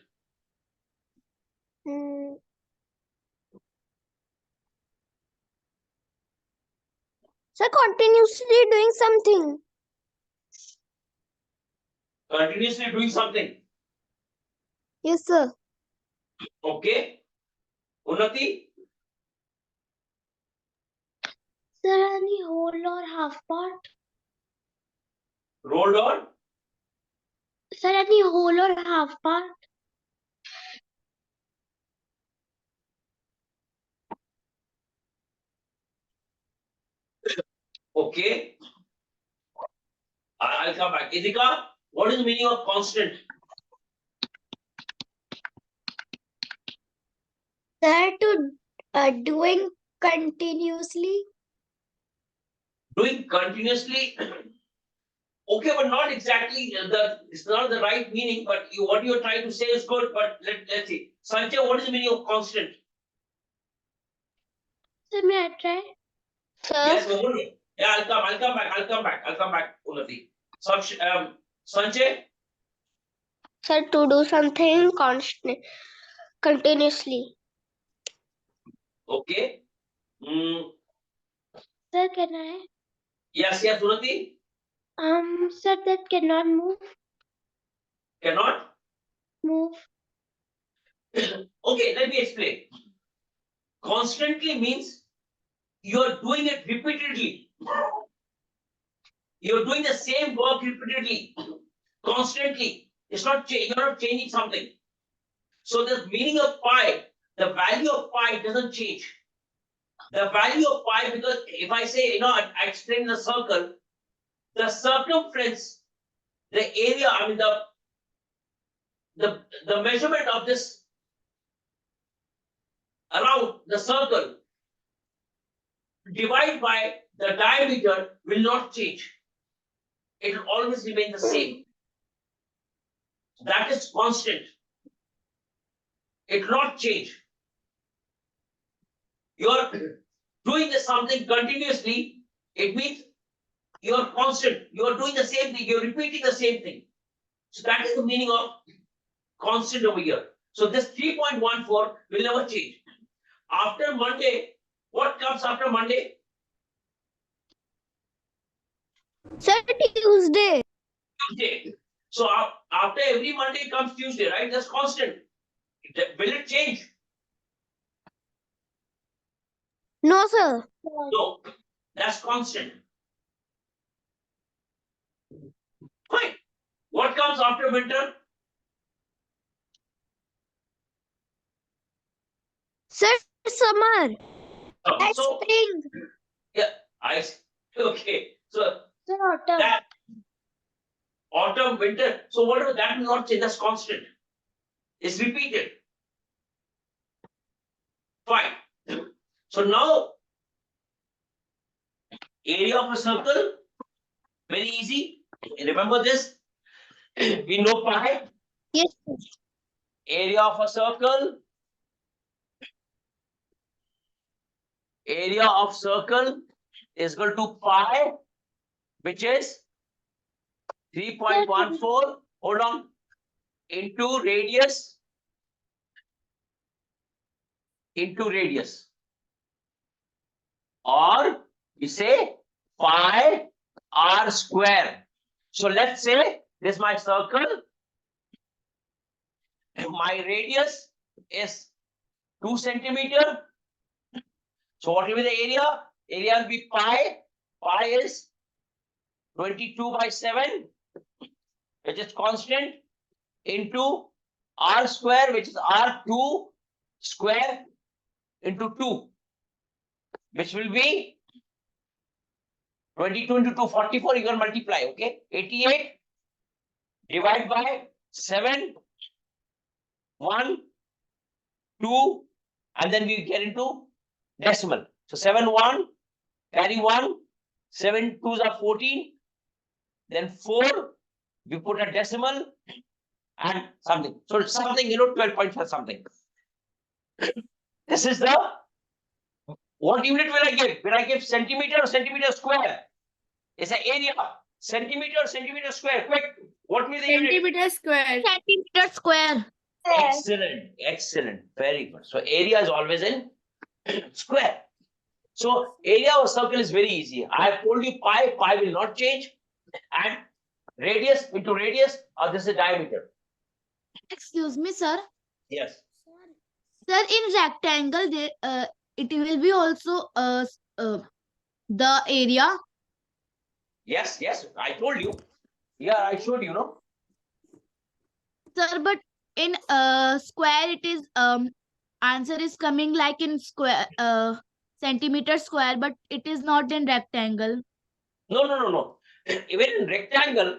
Sir, continuously doing something. Continuously doing something. Yes, sir. Okay. Unnati, Sir, any whole or half part? rolled on. Sir, any whole or half part? Okay. I'll come back. Idika, what is the meaning of constant? Sir, doing continuously. Doing continuously. Okay, but not exactly it's not the right meaning, but what you're trying to say is good, but let's see. Sanjay, what is the meaning of constant? Sir, may I try? Sir, Yes, Mamuni. Yeah, I'll come back, Unnati. Sanjay, sir, to do something continuously. okay. Sir, can I? Yes, Unnati. Sir, that cannot move. Cannot? Move. Okay, let me explain. Constantly means you're doing it repeatedly. You're doing the same work repeatedly, constantly. It's not you're not changing something. So the meaning of pi, the value of pi doesn't change. The value of pi, because if I say, I explain the circle, the circumference, the area, I mean the measurement of this around the circle divided by the diameter will not change. It will always remain the same. that is constant. It will not change. You are doing something continuously, it means you are constant. You are doing the same thing, you're repeating the same thing. So that is the meaning of constant over here. So this 3.14 will never change. After Monday, what comes after Monday? Sir, Tuesday. Tuesday. So after every Monday comes Tuesday, right? That's constant. Will it change? No, sir. No, that's constant. Fine. What comes after winter? Sir, summer. So Spring. yeah, okay. So Sir, autumn. that autumn, winter. So whatever, that will not change. That's constant. It's repeated. Fine. So now area of a circle, very easy. Remember this. We know pi. Yes, sir. Area of a circle. Area of circle is equal to pi, which is 3.14. Hold on. Into radius. Into radius. Or we say pi r square. So let's say this is my circle. My radius is 2 centimeter. So what will be the area? Area will be pi. Pi is 22/7, which is constant, into r square, which is r2 square into 2, which will be 22 into 2, 44. You can multiply, okay? 88 divided by 7, 1, 2, and then we get into decimal. So 7, 1, carry 1, 7 2s are 14, then 4, we put a decimal and something. So something, 12.5 something. This is the, what unit will I give? Will I give centimeter or centimeter square? It's an area. Centimeter or centimeter square? Quick. What will be the unit? Centimeter square. Centimeter square. Excellent, excellent, very good. So area is always in square. So area of a circle is very easy. I have told you pi will not change, and radius into radius, this is diameter. Excuse me, sir. Yes. Sir, in rectangle, it will be also the area. Yes, I told you. Yeah, I showed you, no? Sir, but in square, it is answer is coming like in square centimeter square, but it is not in rectangle. No. Even in rectangle,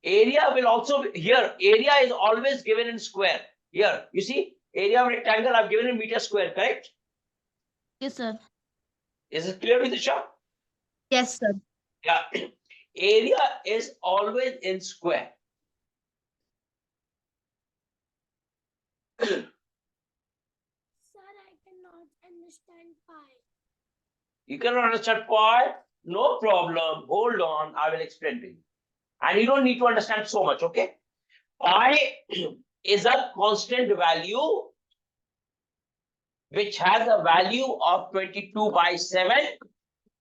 area will also be here. Area is always given in square. Here, you see, area of rectangle I've given in meter square, correct? Yes, sir. Is it clear, Vidisha? Yes, sir. Yeah. Area is always in square. Sir, I cannot understand pi. You cannot understand pi? No problem. Hold on. I will explain to you. And you don't need to understand so much, okay? Pi is a constant value which has a value of 22/7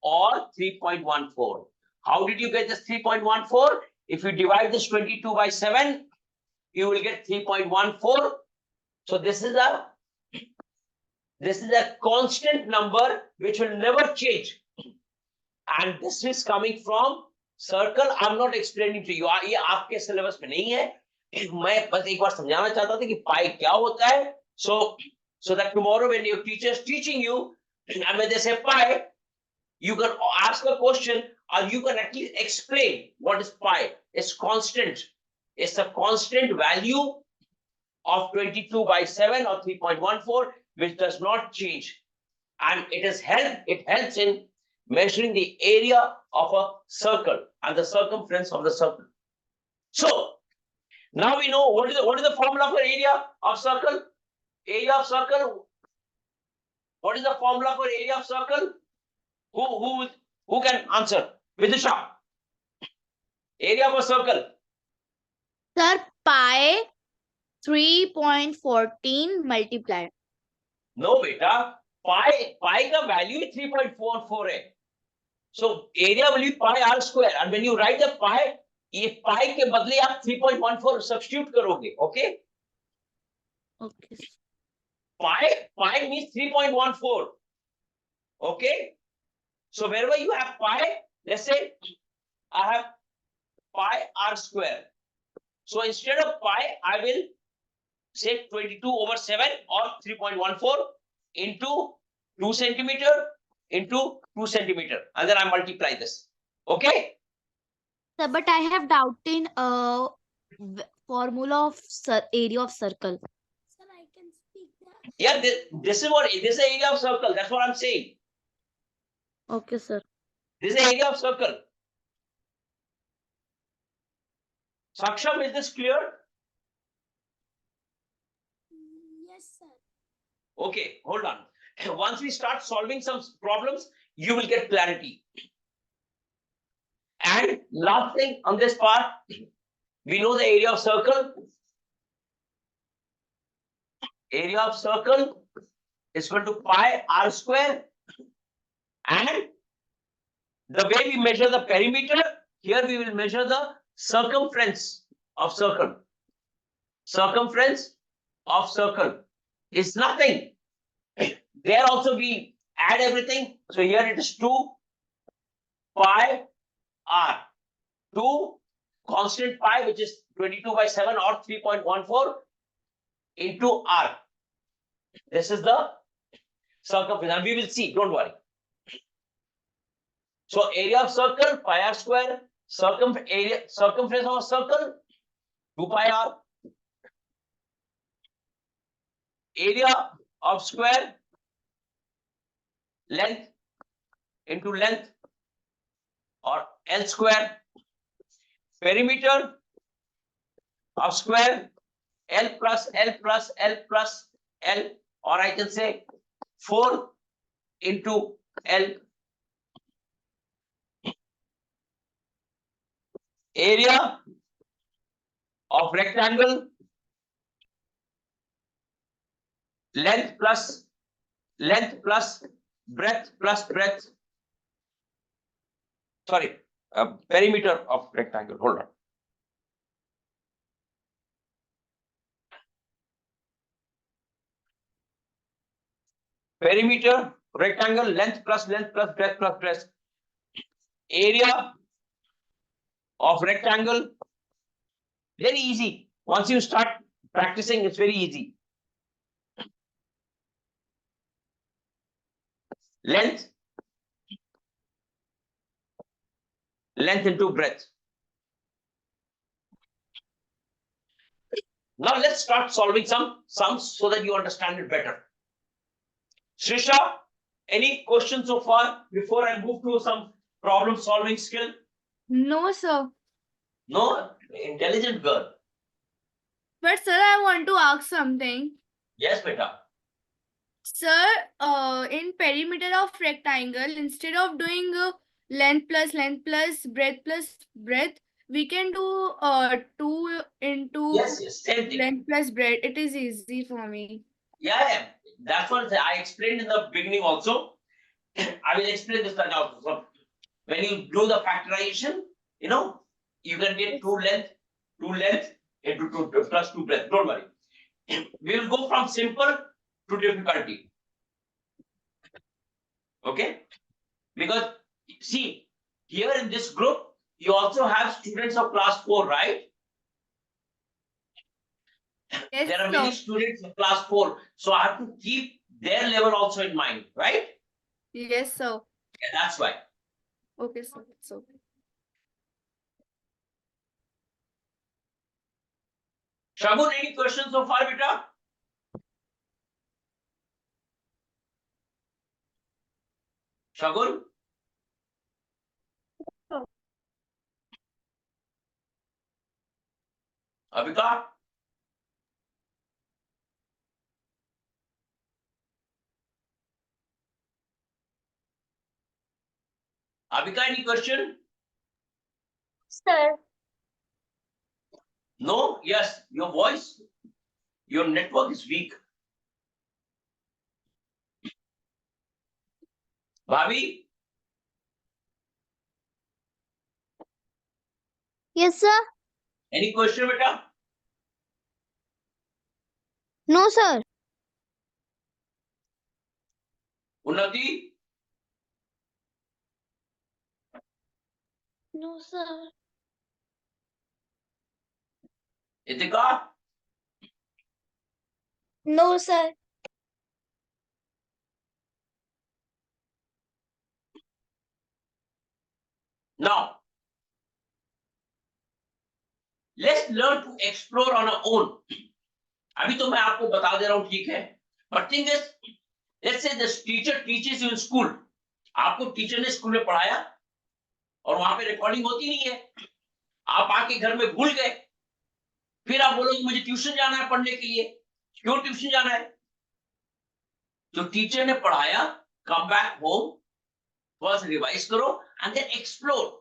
or 3.14. How did you get this 3.14? If you divide this 22/7, you will get 3.14. So this is a constant number which will never change. And this is coming from circle. I'm not explaining to you. ये आपके syllabus में नहीं है. मैं बस एक बार समझाना चाहता था कि pi क्या होता है. So that tomorrow when your teacher is teaching you, and when they say pi, you can ask a question or you can at least explain what is pi. It's constant. It's a constant value of 22/7 or 3.14, which does not change. And it helps in measuring the area of a circle and the circumference of the circle. So Now we know what is the formula for area of circle? Area of circle. What is the formula for area of circle? Who can answer? Vidisha. Area of a circle. Sir, pi 3.14 multiplied. No, beta. Pi का value 3.44 है. So area will be pi r square. And when you write the pi, ये pi के बदले आप 3.14 substitute करोगे. Okay? Okay. Pi means 3.14. Okay? So wherever you have pi, let's say I have pi r square. So instead of pi, I will say 22/7 or 3.14 into 2 centimeter into 2 centimeter, and then I multiply this. Okay? Sir, but I have doubt in formula of area of circle. Sir, I can speak that. Yeah, this is the area of circle. That's what I'm saying. Okay, sir. This is the area of circle. Saksham, is this clear? Yes, sir. Okay, hold on. Once we start solving some problems, you will get clarity. And last thing on this part, we know the area of circle. Area of circle is equal to pi r square. And the way we measure the perimeter, here we will measure the circumference of circle. Circumference of circle is nothing. There also we add everything. So here it is 2 pi r. 2 constant pi, which is 22/7 or 3.14 into r. This is the circumference, and we will see, don't worry. So area of circle, pi r square, circumference of a circle, 2 pi r. Area of square, length into length, or L square. Perimeter of square, L plus L plus L plus L, or I can say 4 into L. Area of rectangle, length plus breadth plus breadth. Sorry, perimeter of rectangle. Hold on. Perimeter, rectangle, length plus breadth plus breadth. Area of rectangle, very easy. Once you start practicing, it's very easy. Length into breadth. Now let's start solving some sums so that you understand it better. Srisha, any questions so far before I move to some problem solving skill? No, sir. No, intelligent girl. But sir, I want to ask something. Yes, beta. Sir, in perimeter of rectangle, instead of doing length plus breadth, we can do 2 into Yes, same thing. length plus breadth. It is easy for me. Yeah. That's what I explained in the beginning also. I will explain this now. So when you do the factorization, you can get 2 length into 2 plus 2 breadth. Don't worry. We will go from simple to difficulty. Okay? Because see, here in this group, you also have students of class 4, right? Yes, There are many sir. students of class 4. So I have to keep their level also in mind, right? Yes, sir. Yeah, that's why. Okay, sir. It's okay. Shagun, any questions so far, beta? Shagun? Abhika? Abhika, any question? Sir, No? Yes. Your voice, your network is weak. Bhabhi? Yes, sir. Any question, beta? No, sir. Unnati? No, sir. Itika? no, sir. Now, let's learn to explore on our own. अभी तो मैं आपको बता दे रहा हूं, ठीक है? But thing is, let's say the teacher teaches you in school. आपको टीचर ने स्कूल में पढ़ाया और वहां पे रिकॉर्डिंग होती नहीं है. आप आके घर में भूल गए. फिर आप बोलोगे मुझे ट्यूशन जाना है पढ़ने के लिए. क्यों ट्यूशन जाना है? जो टीचर ने पढ़ाया, come back home, first revise करो and then explore.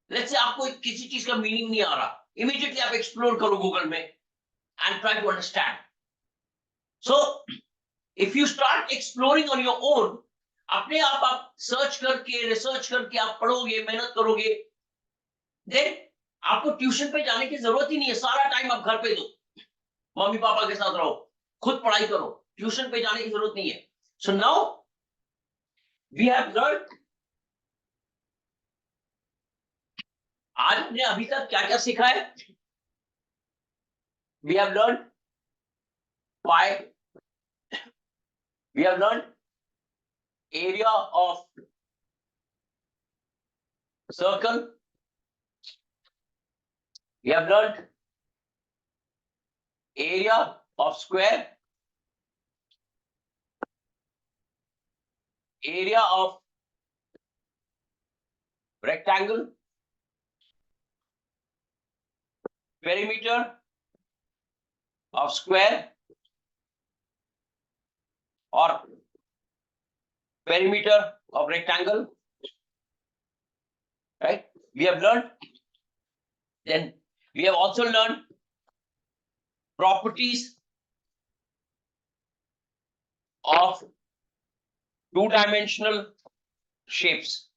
Let's say आपको किसी चीज का मीनिंग नहीं आ रहा, immediately आप एक्सप्लोर करो गूगल में and try to understand. So, if you start exploring on your own, अपने आप सर्च करके, रिसर्च करके आप पढ़ोगे, मेहनत करोगे, then आपको ट्यूशन पे जाने की जरूरत ही नहीं है. सारा टाइम आप घर पे दो, मम्मी पापा के साथ रहो, खुद पढ़ाई करो, ट्यूशन पे जाने की जरूरत नहीं है. So now we have learned. आज हमने अभी तक क्या क्या सीखा है? We have learned pi. We have learned area of circle. We have learned area of square, area of rectangle, perimeter of square or perimeter of rectangle, right? We have learned. Then we have also learned properties of two-dimensional shapes.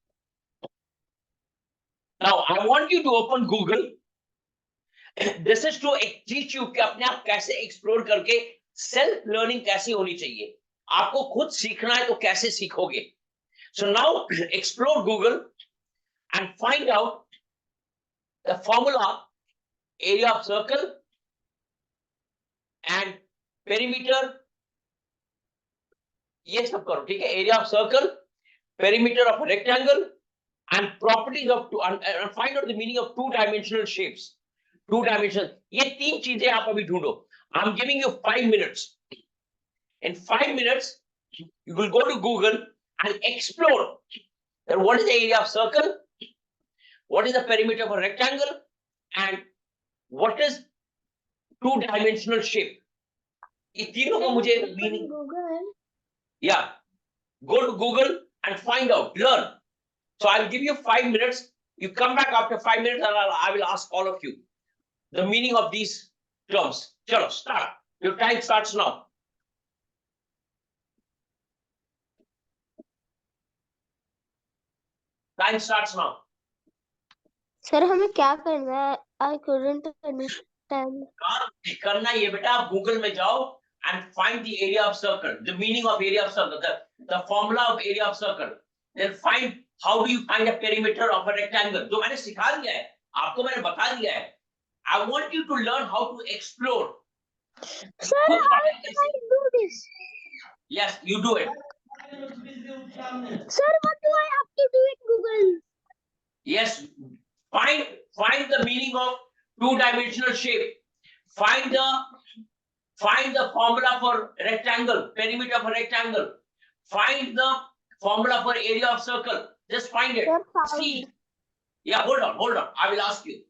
Now I want you to open Google. This is to teach you कि अपने आप कैसे explore करके self learning कैसे होनी चाहिए. आपको खुद सीखना है तो कैसे सीखोगे? So now explore Google and find out the formula, area of circle and perimeter. ये सब करो, ठीक है? Area of circle, perimeter of a rectangle and properties of two, and find out the meaning of two-dimensional shapes. Two-dimensional. ये तीन चीजें आप अभी ढूंढो. I'm giving you 5 minutes. In 5 minutes, you will go to Google and explore that what is the area of circle, what is the perimeter of a rectangle, and what is two-dimensional shape. ये तीनों का मुझे meaning. Google. Yeah, go to Google and find out, learn. So I'll give you 5 minutes. You come back after 5 minutes and I will ask all of you the meaning of these terms. Chalo, start. Your time starts now. Time starts now. Sir हमें क्या करना है? I couldn't understand. काम करना ये बेटा, आप Google में जाओ and find the area of circle, the meaning of area of circle, the formula of area of circle. Then find how do you find a perimeter of a rectangle. जो मैंने सिखा दिया है, आपको मैंने बता दिया है. I want you to learn how to explore. Sir, how can I do this? Yes, you do it. Sir, what do I have to do in Google? Yes, find the meaning of two-dimensional shape. Find the formula for rectangle, perimeter of a rectangle. Find the formula for area of circle. Just find it. Sir, See. Yeah, hold on. I will ask you.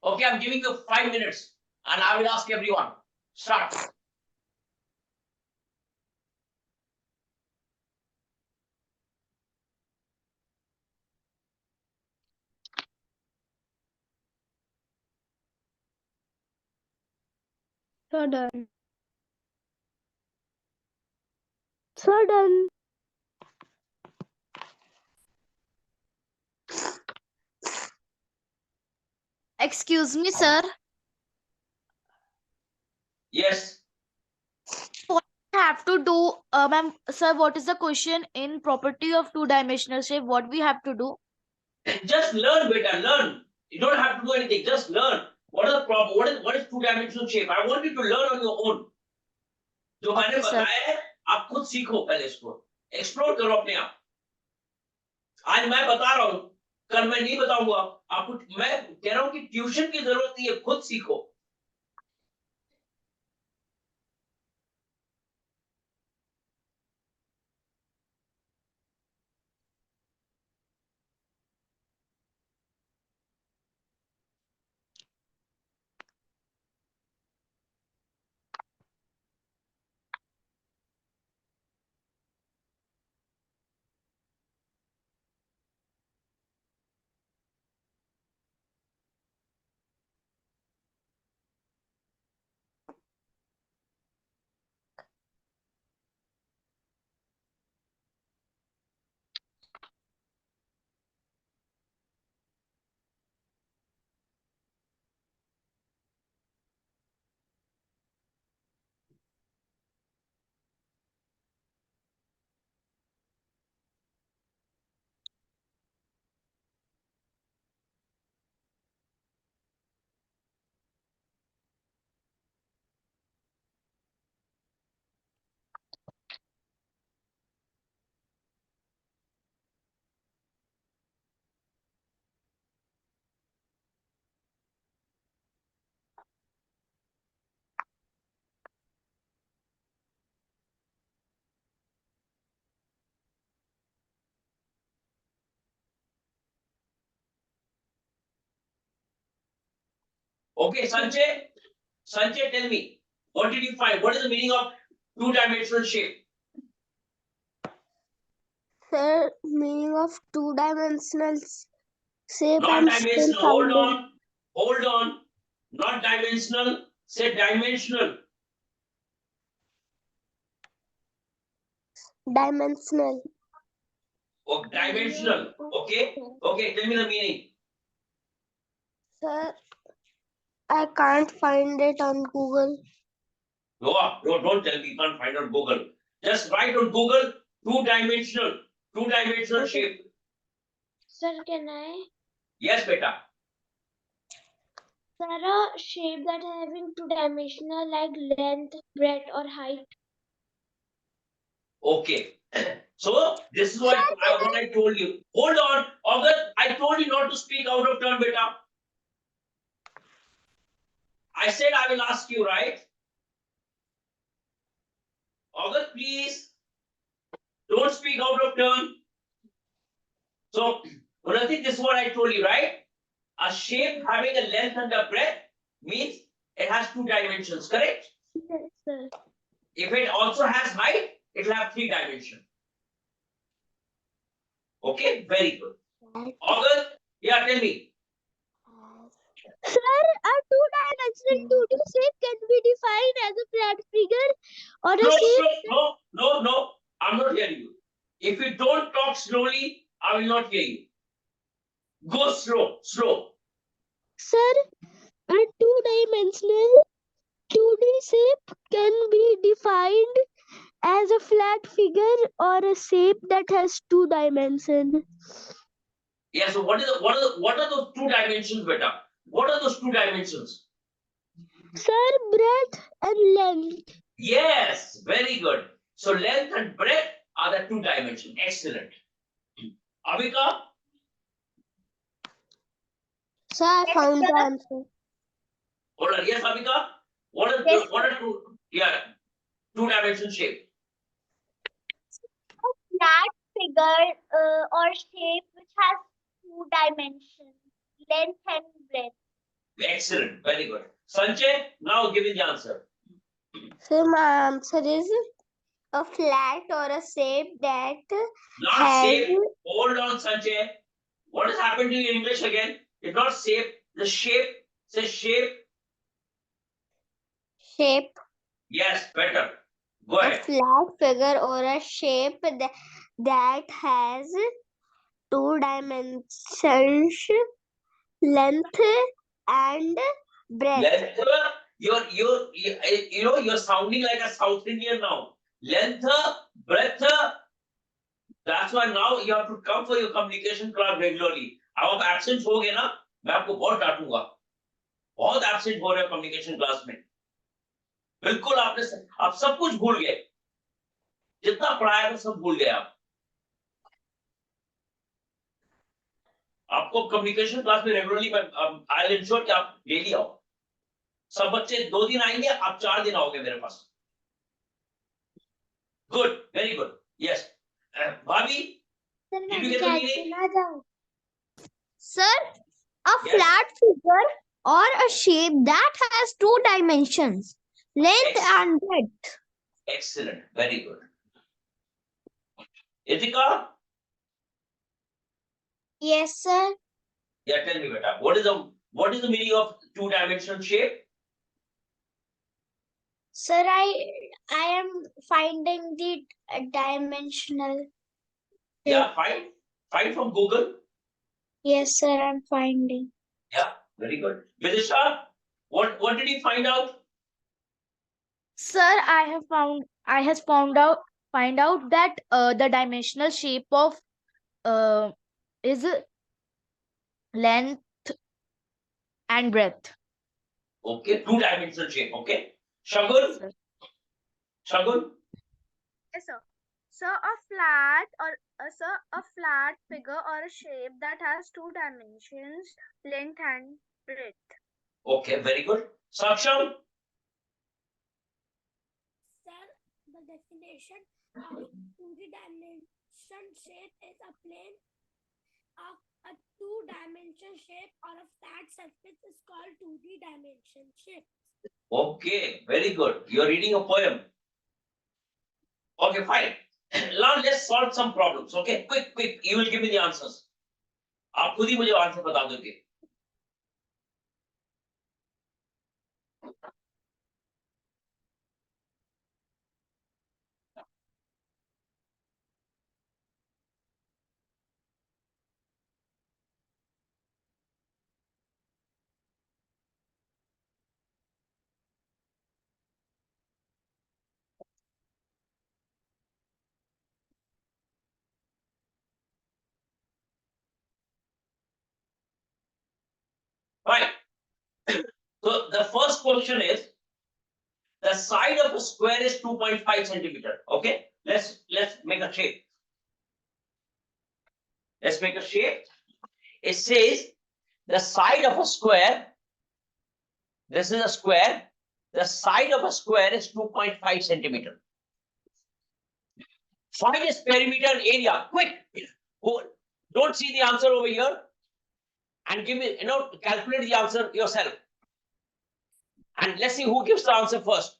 Okay, I'm giving you 5 minutes and I will ask everyone. Start. So done. So done. Excuse me, sir. Yes. Have to do, ma'am, sir, what is the question in property of two-dimensional shape? What we have to do? Just learn, beta, learn. You don't have to do anything, just learn. What is the problem? What is two-dimensional shape? I want you to learn on your own. जो मैंने Okay, sir. बताया है आप खुद सीखो पहले इसको explore करो अपने आप आज मैं बता रहा हूं कल मैं नहीं बताऊंगा आपको मैं कह रहा हूं कि ट्यूशन की जरूरत नहीं है खुद सीखो Okay, Sanjay, tell me, what did you find? What is the meaning of two-dimensional shape? Sir, meaning of two-dimensional shape. Not I'm still dimensional. finding. Hold on. Not dimensional. Say dimensional. Dimensional. Oh, dimensional. Okay. Okay. Tell me the meaning. Sir, I can't find it on Google. No, don't tell me you can't find on Google. Just write on Google two-dimensional Okay. shape. Sir, can I? Yes, beta. Sir, a shape that having two dimensional like length, breadth, or height. Okay. So this is what I told you. Hold on, August. I told you not to speak out of turn, beta. I said I will ask you, right? August, please. Don't speak out of turn. So, Unnati, this is what I told you, right? A shape having a length and a breadth means it has two dimensions, correct? Yes, sir. If it also has height, it will have 3 dimensions. Okay, very good. August, yeah, tell me. Sir, a two-dimensional 2D shape can be defined as a flat figure or a shape. No, I'm not hearing you. If you don't talk slowly, I will not hear you. Go slow. Sir, a two-dimensional 2D shape can be defined as a flat figure or a shape that has two dimensions. Yeah, so what are those 2 dimensions, beta? What are those 2 dimensions? Sir, breadth and length. Yes, very good. So length and breadth are the 2 dimensions. Excellent. Avika? Sir, I found the answer. Hold on. Yes, Avika? What are Yes, what are 2 dimension shape? flat figure or shape which has two dimensions, length and breadth. Excellent. Very good. Sanjay, now give me the answer. Sir, my answer is a flat or a shape that Not has shape. Hold on, Sanjay. What has happened to you in English again? It's not shape. The shape. Say shape. shape. Yes, better. Go A ahead. flat figure or a shape that has two dimensions, length and breadth. Length. You're sounding like a South Indian now. Length, breadth. That's why now you have to come for your communication class regularly. अब आप absent हो गए ना, मैं आपको बहुत डांटूंगा. बहुत absent हो रहे हो communication class में. बिल्कुल आप सब कुछ भूल गए. जितना पढ़ाया था सब भूल गए आप. आपको कम्युनिकेशन क्लास में रेगुलरली आई विल इंश्योर कि आप डेली आओ. सब बच्चे 2 दिन आएंगे, आप 4 दिन आओगे मेरे पास. Good, very good. यस, भाभी, did you get the meaning? Sir, a Yes. flat figure or a shape that has two dimensions, length Yes. and breadth. Excellent, very good. Itika, Yes, sir. yeah, tell me, beta, what is the meaning of two-dimensional shape? Sir, I am finding the dimensional. Yeah, find from Google. Yes, sir, I'm finding. Yeah, very good. Vidisha, what did you find out? Sir, I have found out that the dimensional shape of is length and breadth. Okay, two-dimensional shape. Okay, Shagun. Sir. Shagun. Yes, sir. So a flat figure or a shape that has two dimensions, length and breadth. Okay, very good. Saksham. Sir, the definition of 2D dimension shape is a plane of a two-dimension shape or a flat surface is called 2D dimension shape. Okay, very good. You're reading a poem. Okay, fine. Now let's solve some problems. Okay, quick. You will give me the answers. आप खुद ही मुझे answer बता दोगे. Fine. So the first question is, the side of a square is 2.5 centimeter. Okay, let's make a shape. Let's make a shape. It says the side of a square. This is a square. The side of a square is 2.5 centimeter. Find its perimeter and area. Quick. Don't see the answer over here. And give me, calculate the answer yourself. And let's see who gives the answer first.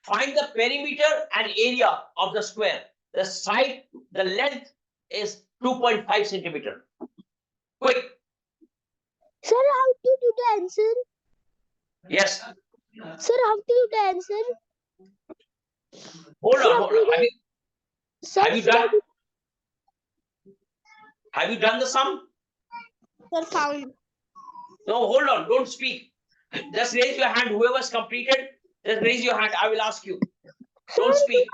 Find the perimeter and area of the square. The side, the length is 2.5 centimeter. Quick. Sir, how to do the answer? Yes. Sir, how to do the answer? Hold Sir, on. Sir, Have you done the sum? Sir, found. No, hold on. Don't speak. Just raise your hand. Whoever's completed, just raise your hand. I will ask you. Don't speak.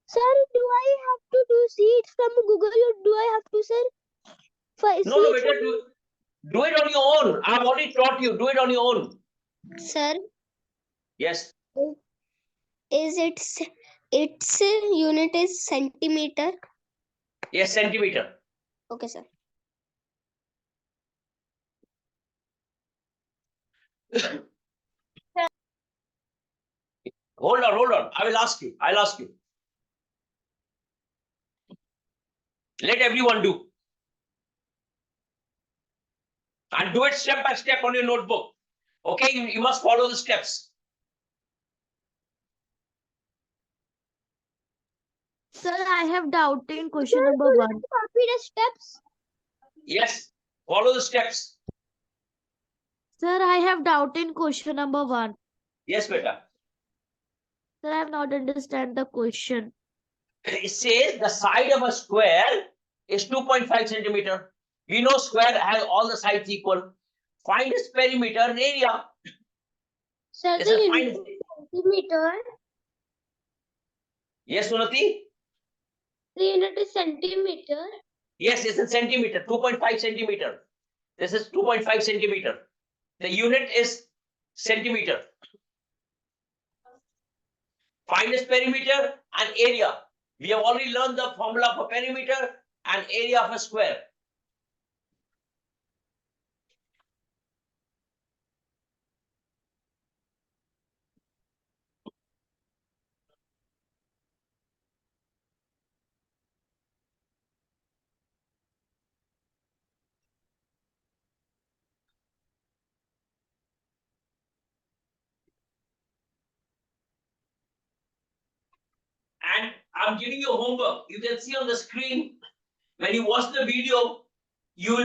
Sir, do I have to do seeds from Google or do I have to, sir? No, better do it on your own. I've already taught you. Do it on your own. Sir, Yes. is its unit is centimeter? Yes, centimeter. Okay, sir. Hold on. I'll ask you. Let everyone do. And do it step by step on your notebook. Okay, you must follow the steps. Sir, I have doubt in question number Sir, 1. copy the steps. Yes, follow the steps. Sir, I have doubt in question number 1. Yes, beta. Sir, I have not understand the question. It says the side of a square is 2.5 centimeter. We know square has all the sides equal. Find its perimeter and area. Sir, It's the a unit find. is centimeter. Yes, Unati? The unit is centimeter. Yes, it's in centimeter, 2.5 centimeter. This is 2.5 centimeter. The unit is centimeter. Find its perimeter and area. We have already learned the formula for perimeter and area of a square. And I'm giving you homework. You can see on the screen, when you watch the video, you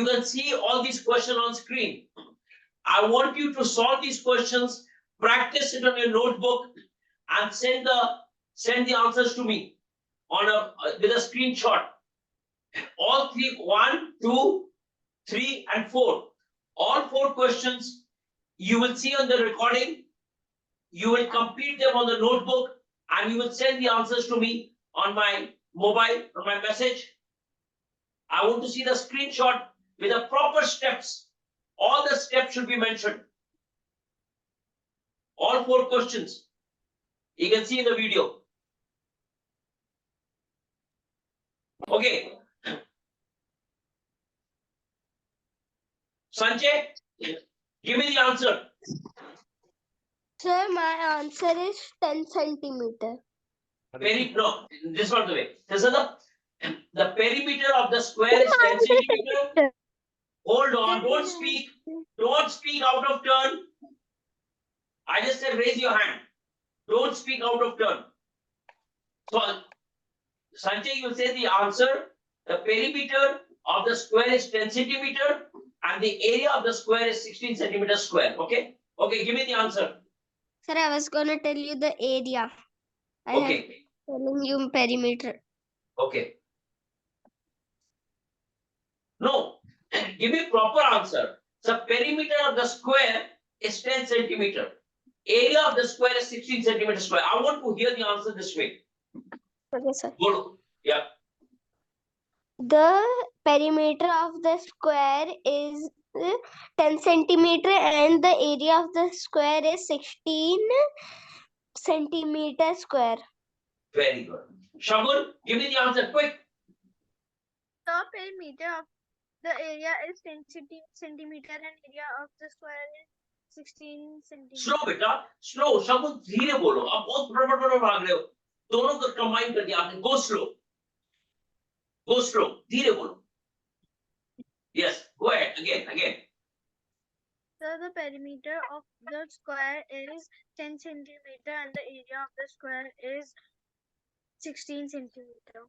can see all these questions on screen. I want you to solve these questions, practice it on your notebook, and send the answers to me with a screenshot. All three, 1, 2, 3, and 4. All 4 questions you will see on the recording. You will complete them on the notebook, and you will send the answers to me on my mobile, on my message. I want to see the screenshot with the proper steps. All the steps should be mentioned. All 4 questions. You can see in the video. Okay. Sanjay, give me the answer. Sir, my answer is 10 centimeter. No, this is not the way. This is the perimeter of the square is 10 centimeter. Hold on, don't speak. Don't speak out of turn. I just said raise your hand. Don't speak out of turn. So, Sanjay, you will say the answer. The perimeter of the square is 10 centimeter and the area of the square is 16 centimeter square. Okay? Okay, give me the answer. Sir, I was gonna tell you the area. I am Okay, telling you perimeter. okay. No, give me proper answer. The perimeter of the square is 10 centimeter. Area of the square is 16 centimeter square. I want to hear the answer this way. Okay, sir. Go. Yeah. The perimeter of the square is 10 centimeter and the area of the square is 16 centimeter square. Very good. Shagun, give me the answer quick. The perimeter of the area is 10 centimeter and area of the square is 16 centimeter. Slow बेटा, slow. Shagun धीरे बोलो. आप बहुत बड़बड़ भाग रहे हो. दोनों को combine कर दिया आपने. Go slow. Go slow. धीरे बोलो. Yes. Go ahead. Again. So the perimeter of the square is 10 centimeter and the area of the square is 16 centimeter.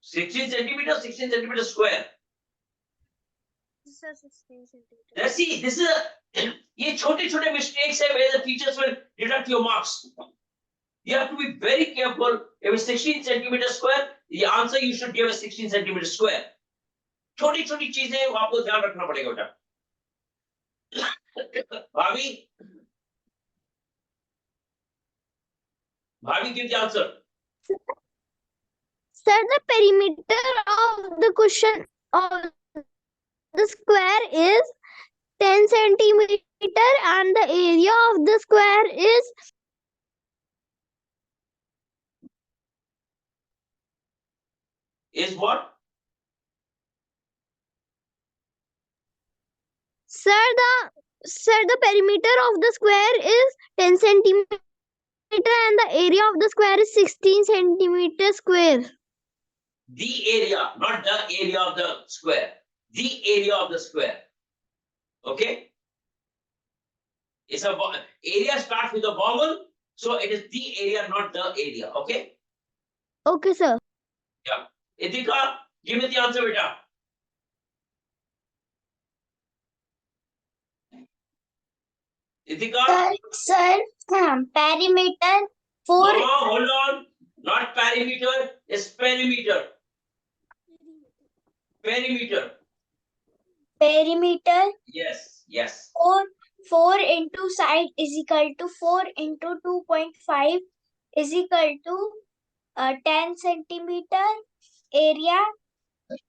16 centimeter, 16 centimeter square. This is 16 centimeter. Let's see. This is ये छोटे mistakes है where the teachers will deduct your marks. You have to be very careful. If it's 16 centimeter square, the answer you should give is 16 centimeter square. छोटी चीजें आपको ध्यान रखना पड़ेगा बेटा. Bhavi, give the answer. Sir, the perimeter of the question of the square is 10 centimeter and the area of the square is What? Sir, the perimeter of the square is 10 centimeter and the area of the square is 16 centimeter square. The area, not the area of the square. The area of the square. Okay. It's a area starts with a vowel, so it is the area, not the area. Okay. Okay, sir. Yeah. Itika, give me the answer, beta. Itika. Sir, perimeter No, hold on. Not perimeter, it's perimeter. Perimeter. perimeter Yes, yes. 4 into side is equal to 4 into 2.5 is equal to 10 centimeter. Area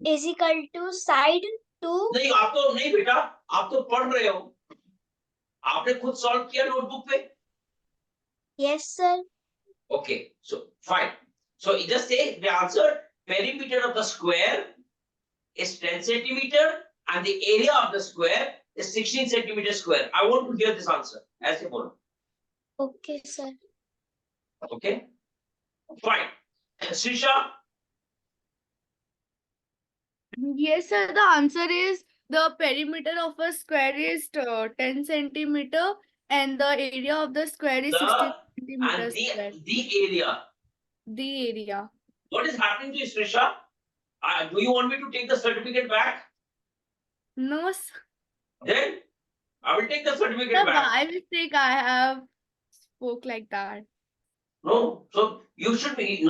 is equal to side to. नहीं आप तो नहीं बेटा, आप तो पढ़ रहे हो, आपने खुद सॉल्व किया नोटबुक पे. Yes, sir. Okay, so fine. So it just say the answer, perimeter of the square is 10 centimeter and the area of the square is 16 centimeter square. I want to hear this answer. ऐसे बोलो. Okay, sir. Okay, fine. Srisha, Yes, sir. The answer is the perimeter of a square is 10 centimeter and the area of the square is 16 and centimeters square. the area. The area. What is happening to you, Srisha? Do you want me to take the certificate back? No, sir. Then I will take the certificate Sir, back. by mistake I have spoke like that. No, so you should be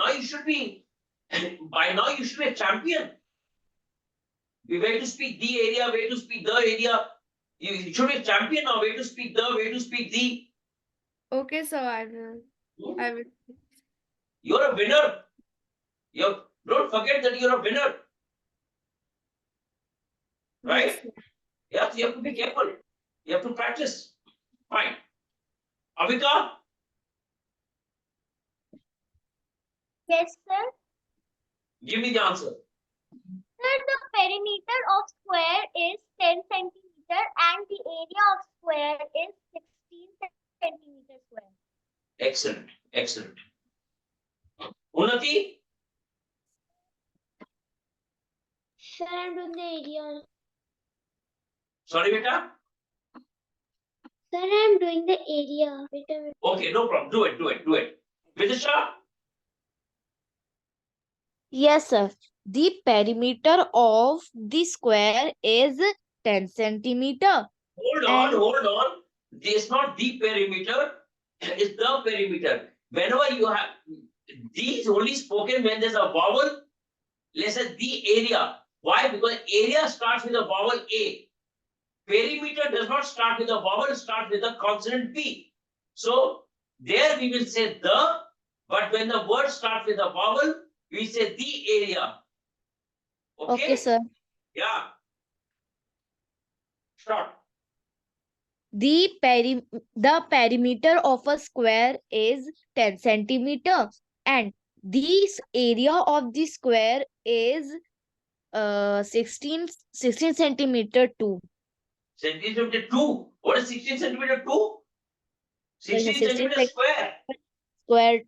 by now you should be a champion. We way to speak the area, way to speak the area. You should be a champion now. Way to speak the, way to speak the. Okay, sir, I will. I will. You're a winner. Don't forget that you're a winner, right? Yes, sir. Yeah, so you have to be careful. You have to practice. Fine. Avika, Yes, sir. give me the answer. Sir, the perimeter of square is 10 centimeter and the area of square is 16 centimeter square. Excellent, excellent. Unnati, Sir, I'm doing the area. sorry, beta. Sir, I'm doing the area. Wait a minute. Okay, no problem. Do it. Vidisha, Yes, sir. The perimeter of the square is 10 centimeter. hold on. It's not the perimeter, it's the perimeter. Whenever you have these only spoken when there's a vowel, let's say the area. Why? Because area starts with a vowel A. Perimeter does not start with a vowel, it starts with a consonant P. So there we will say the, but when the word starts with a vowel, we say the area. Okay, sir. yeah. Start. The perimeter of a square is 10 centimeter and this area of the square is 16 centimeter too. Centimeter 2. What is 16 centimeter 2? 16 16 centimeter square. Square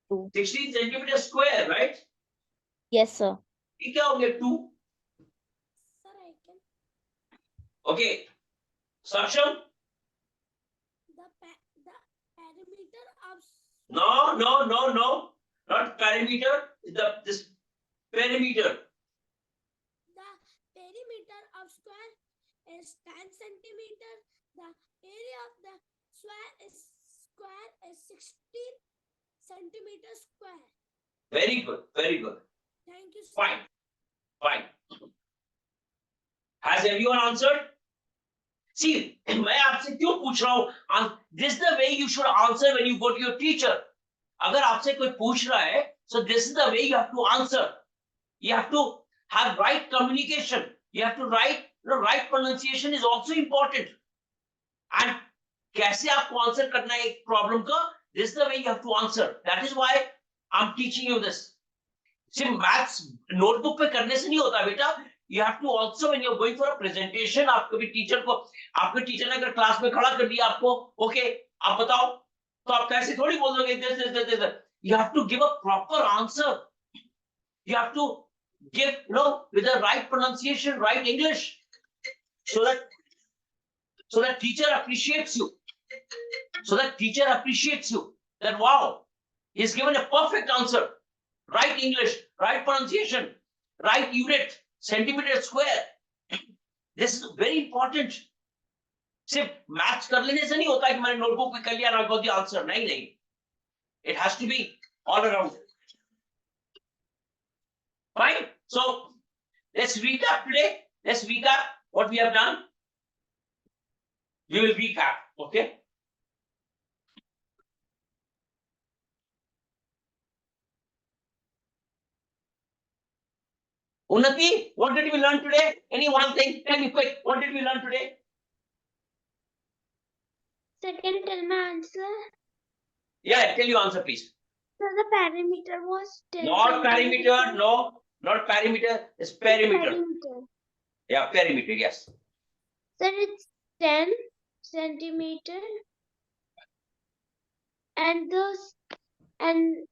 2. 16 centimeter square, right? Yes, sir. ये क्या हो गया 2? Sir, I can. Okay. Saksham? The perimeter of No. Not perimeter. This perimeter. the perimeter of square is 10 centimeter. The area of the square is 16 centimeter square. Very good. Thank you, sir. Fine. Has everyone answered? See, मैं आपसे क्यों पूछ रहा हूँ? This is the way you should answer when you go to your teacher. अगर आपसे कोई पूछ रहा है, so this is the way you have to answer. You have to have right communication. You have to write, right pronunciation is also important. And कैसे आपको answer करना है एक problem का? This is the way you have to answer. That is why I'm teaching you this. सिर्फ maths notebook पे करने से नहीं होता बेटा. You have to also when you're going for a presentation, आप कभी टीचर को, आपके टीचर ने अगर क्लास में खड़ा कर दिया आपको, ओके आप बताओ, तो आप कैसे थोड़ी बोल दोगे this. You have to give a proper answer. You have to give with the right pronunciation, right English, so that So that teacher appreciates you. So that teacher appreciates you. That wow, he's given a perfect answer. Right English, right pronunciation, right unit, centimeter square. This is very important. सिर्फ maths कर लेने से नहीं होता कि मैंने notebook में कर लिया ना got the answer. नहीं नहीं. It has to be all around. Fine. So let's recap today. Let's recap what we have done. We will recap. Okay. Unnati, what did we learn today? Any one thing? Tell me quick. What did we learn today? Sir, can you tell my answer? Yeah, tell your answer, please. So the perimeter was 10 Not perimeter. No, not perimeter. It's perimeter. Perimeter. Yeah, perimeter. Yes. Sir, it's 10 centimeter. And and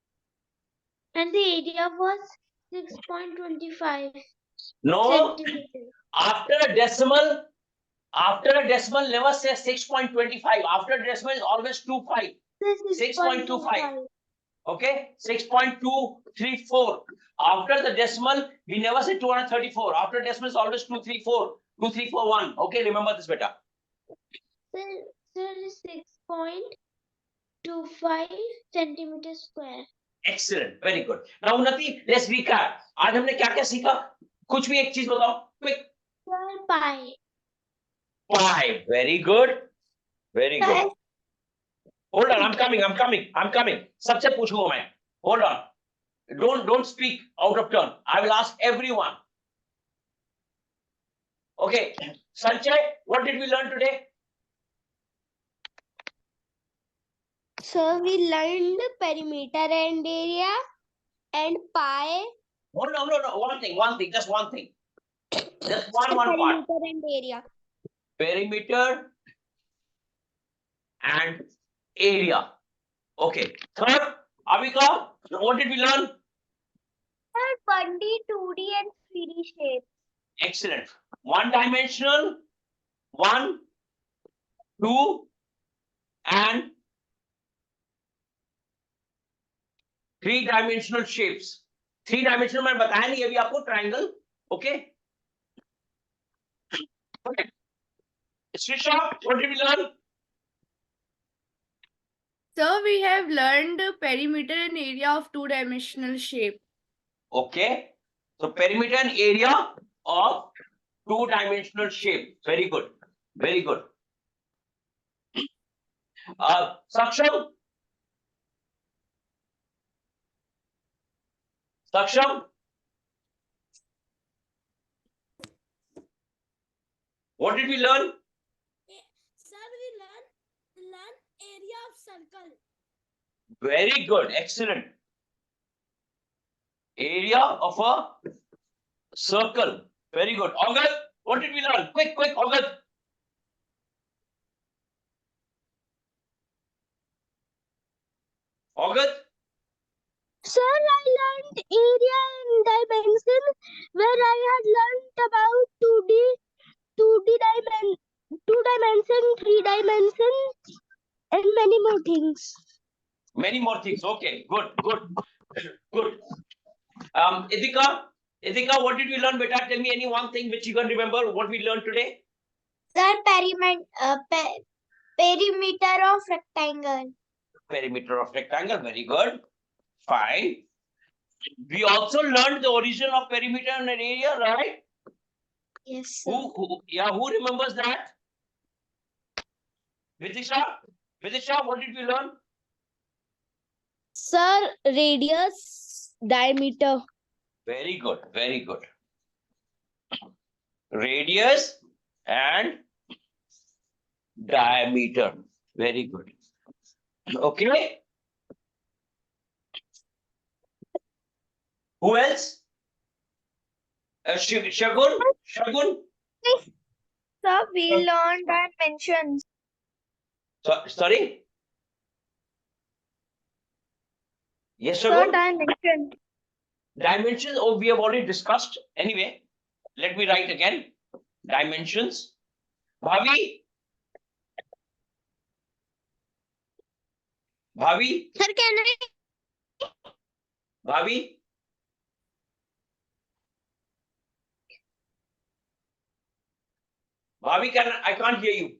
the area was 6.25 No. centimeter. After a decimal, never say 6.25. After a decimal is always 25. This is 6.25. Okay, 6.234. After the decimal, we never say 234. After decimal is always 234, 2341. Okay, remember this better. Sir, 6.25 centimeter square. Excellent, very good. Now Unnati, let's recap. आज हमने क्या क्या सीखा? कुछ भी एक चीज बताओ. Quick. Sir, pi. Pi. Very good. Very good. Sir, Hold on, I'm coming. सबसे पूछूंगा मैं. Hold on. Don't speak out of turn. I will ask everyone. Okay. Sanjay, what did we learn today? So we learned perimeter and area and pi. Oh, no. One thing. Just one thing. Just one part. Perimeter and area. Perimeter and area. Okay. Third, Avika, what did we learn? Sir, 1D, 2D and 3D shape. Excellent. One dimensional, 1, 2, and 3-dimensional shapes. 3-dimensional मैंने बताया नहीं अभी आपको triangle. Okay. Okay. Srisha, what did we learn? So we have learned perimeter and area of two-dimensional shape. Okay. So perimeter and area of 2-dimensional shape. Very good. Very good. Saksham. What did we learn? Sir, we learn area of circle. Very good. Excellent. Area of a circle. Very good. August, what did we learn? Quick, August. August? Sir, I learned area and dimension where I had learned about 2 dimension, 3 dimension and many more things. Many more things. Okay, good. Idika, what did we learn, beta? Tell me any one thing which you can remember what we learned today. Sir, perimeter of rectangle. Perimeter of rectangle. Very good. Fine. We also learned the origin of perimeter and area, right? Yes, sir. Who remembers that? Vidisha, what did we learn? Sir, radius, diameter. Very good. Radius and diameter. Very good. Okay. Who else? Shagun? Sir, we learned dimensions. Sorry? Yes, Sir, Shagun? dimensions. Dimensions, we have already discussed. Anyway, let me write again. Dimensions. Bhavi, Bhavi, Sir, can I? Bhavi. Bhavi, I can't hear you.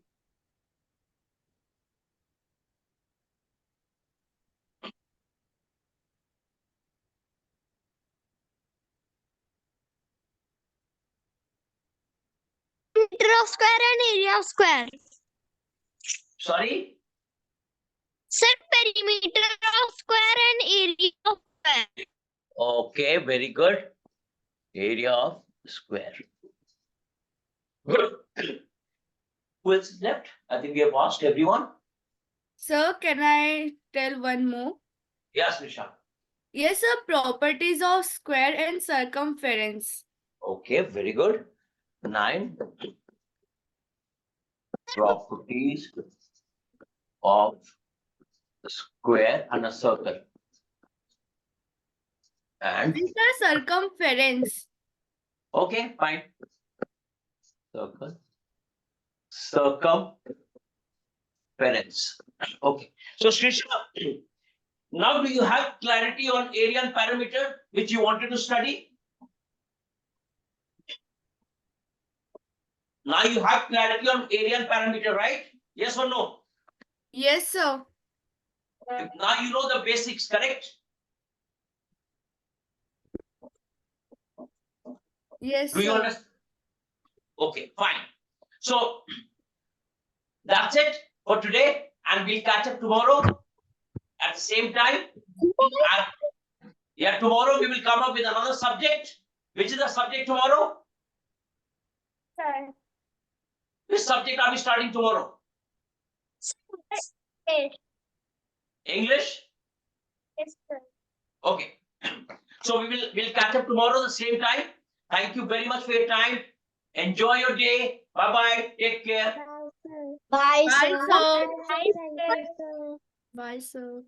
Perimeter of square and area of square. Sorry? Sir, perimeter of square and area of square. Okay, very good. Area of square. Good. Who else is left? I think we have asked everyone. Sir, can I tell one more? Yes, Nisha. Yes, sir. Properties of square and circumference. Okay, very good. 9. Properties of a square and a circle. And These are circumference. okay, fine. Circle. Circumference. Okay. So, Srisha, now do you have clarity on area and perimeter which you wanted to study? Now you have clarity on area and perimeter, right? Yes or no? Yes, sir. Now you know the basics, correct? Yes, Do you sir. understand? Okay, fine. So that's it for today, and we'll catch up tomorrow at the same time. And yeah, tomorrow we will come up with another subject. Which is the subject tomorrow? Sir. Which subject are we starting tomorrow? English? Yes, sir. Okay. So we'll catch up tomorrow at the same time. Thank you very much for your time. Enjoy your day. Bye bye. Take care. Bye, Bye, sir. sir. Bye, sir. Bye, sir.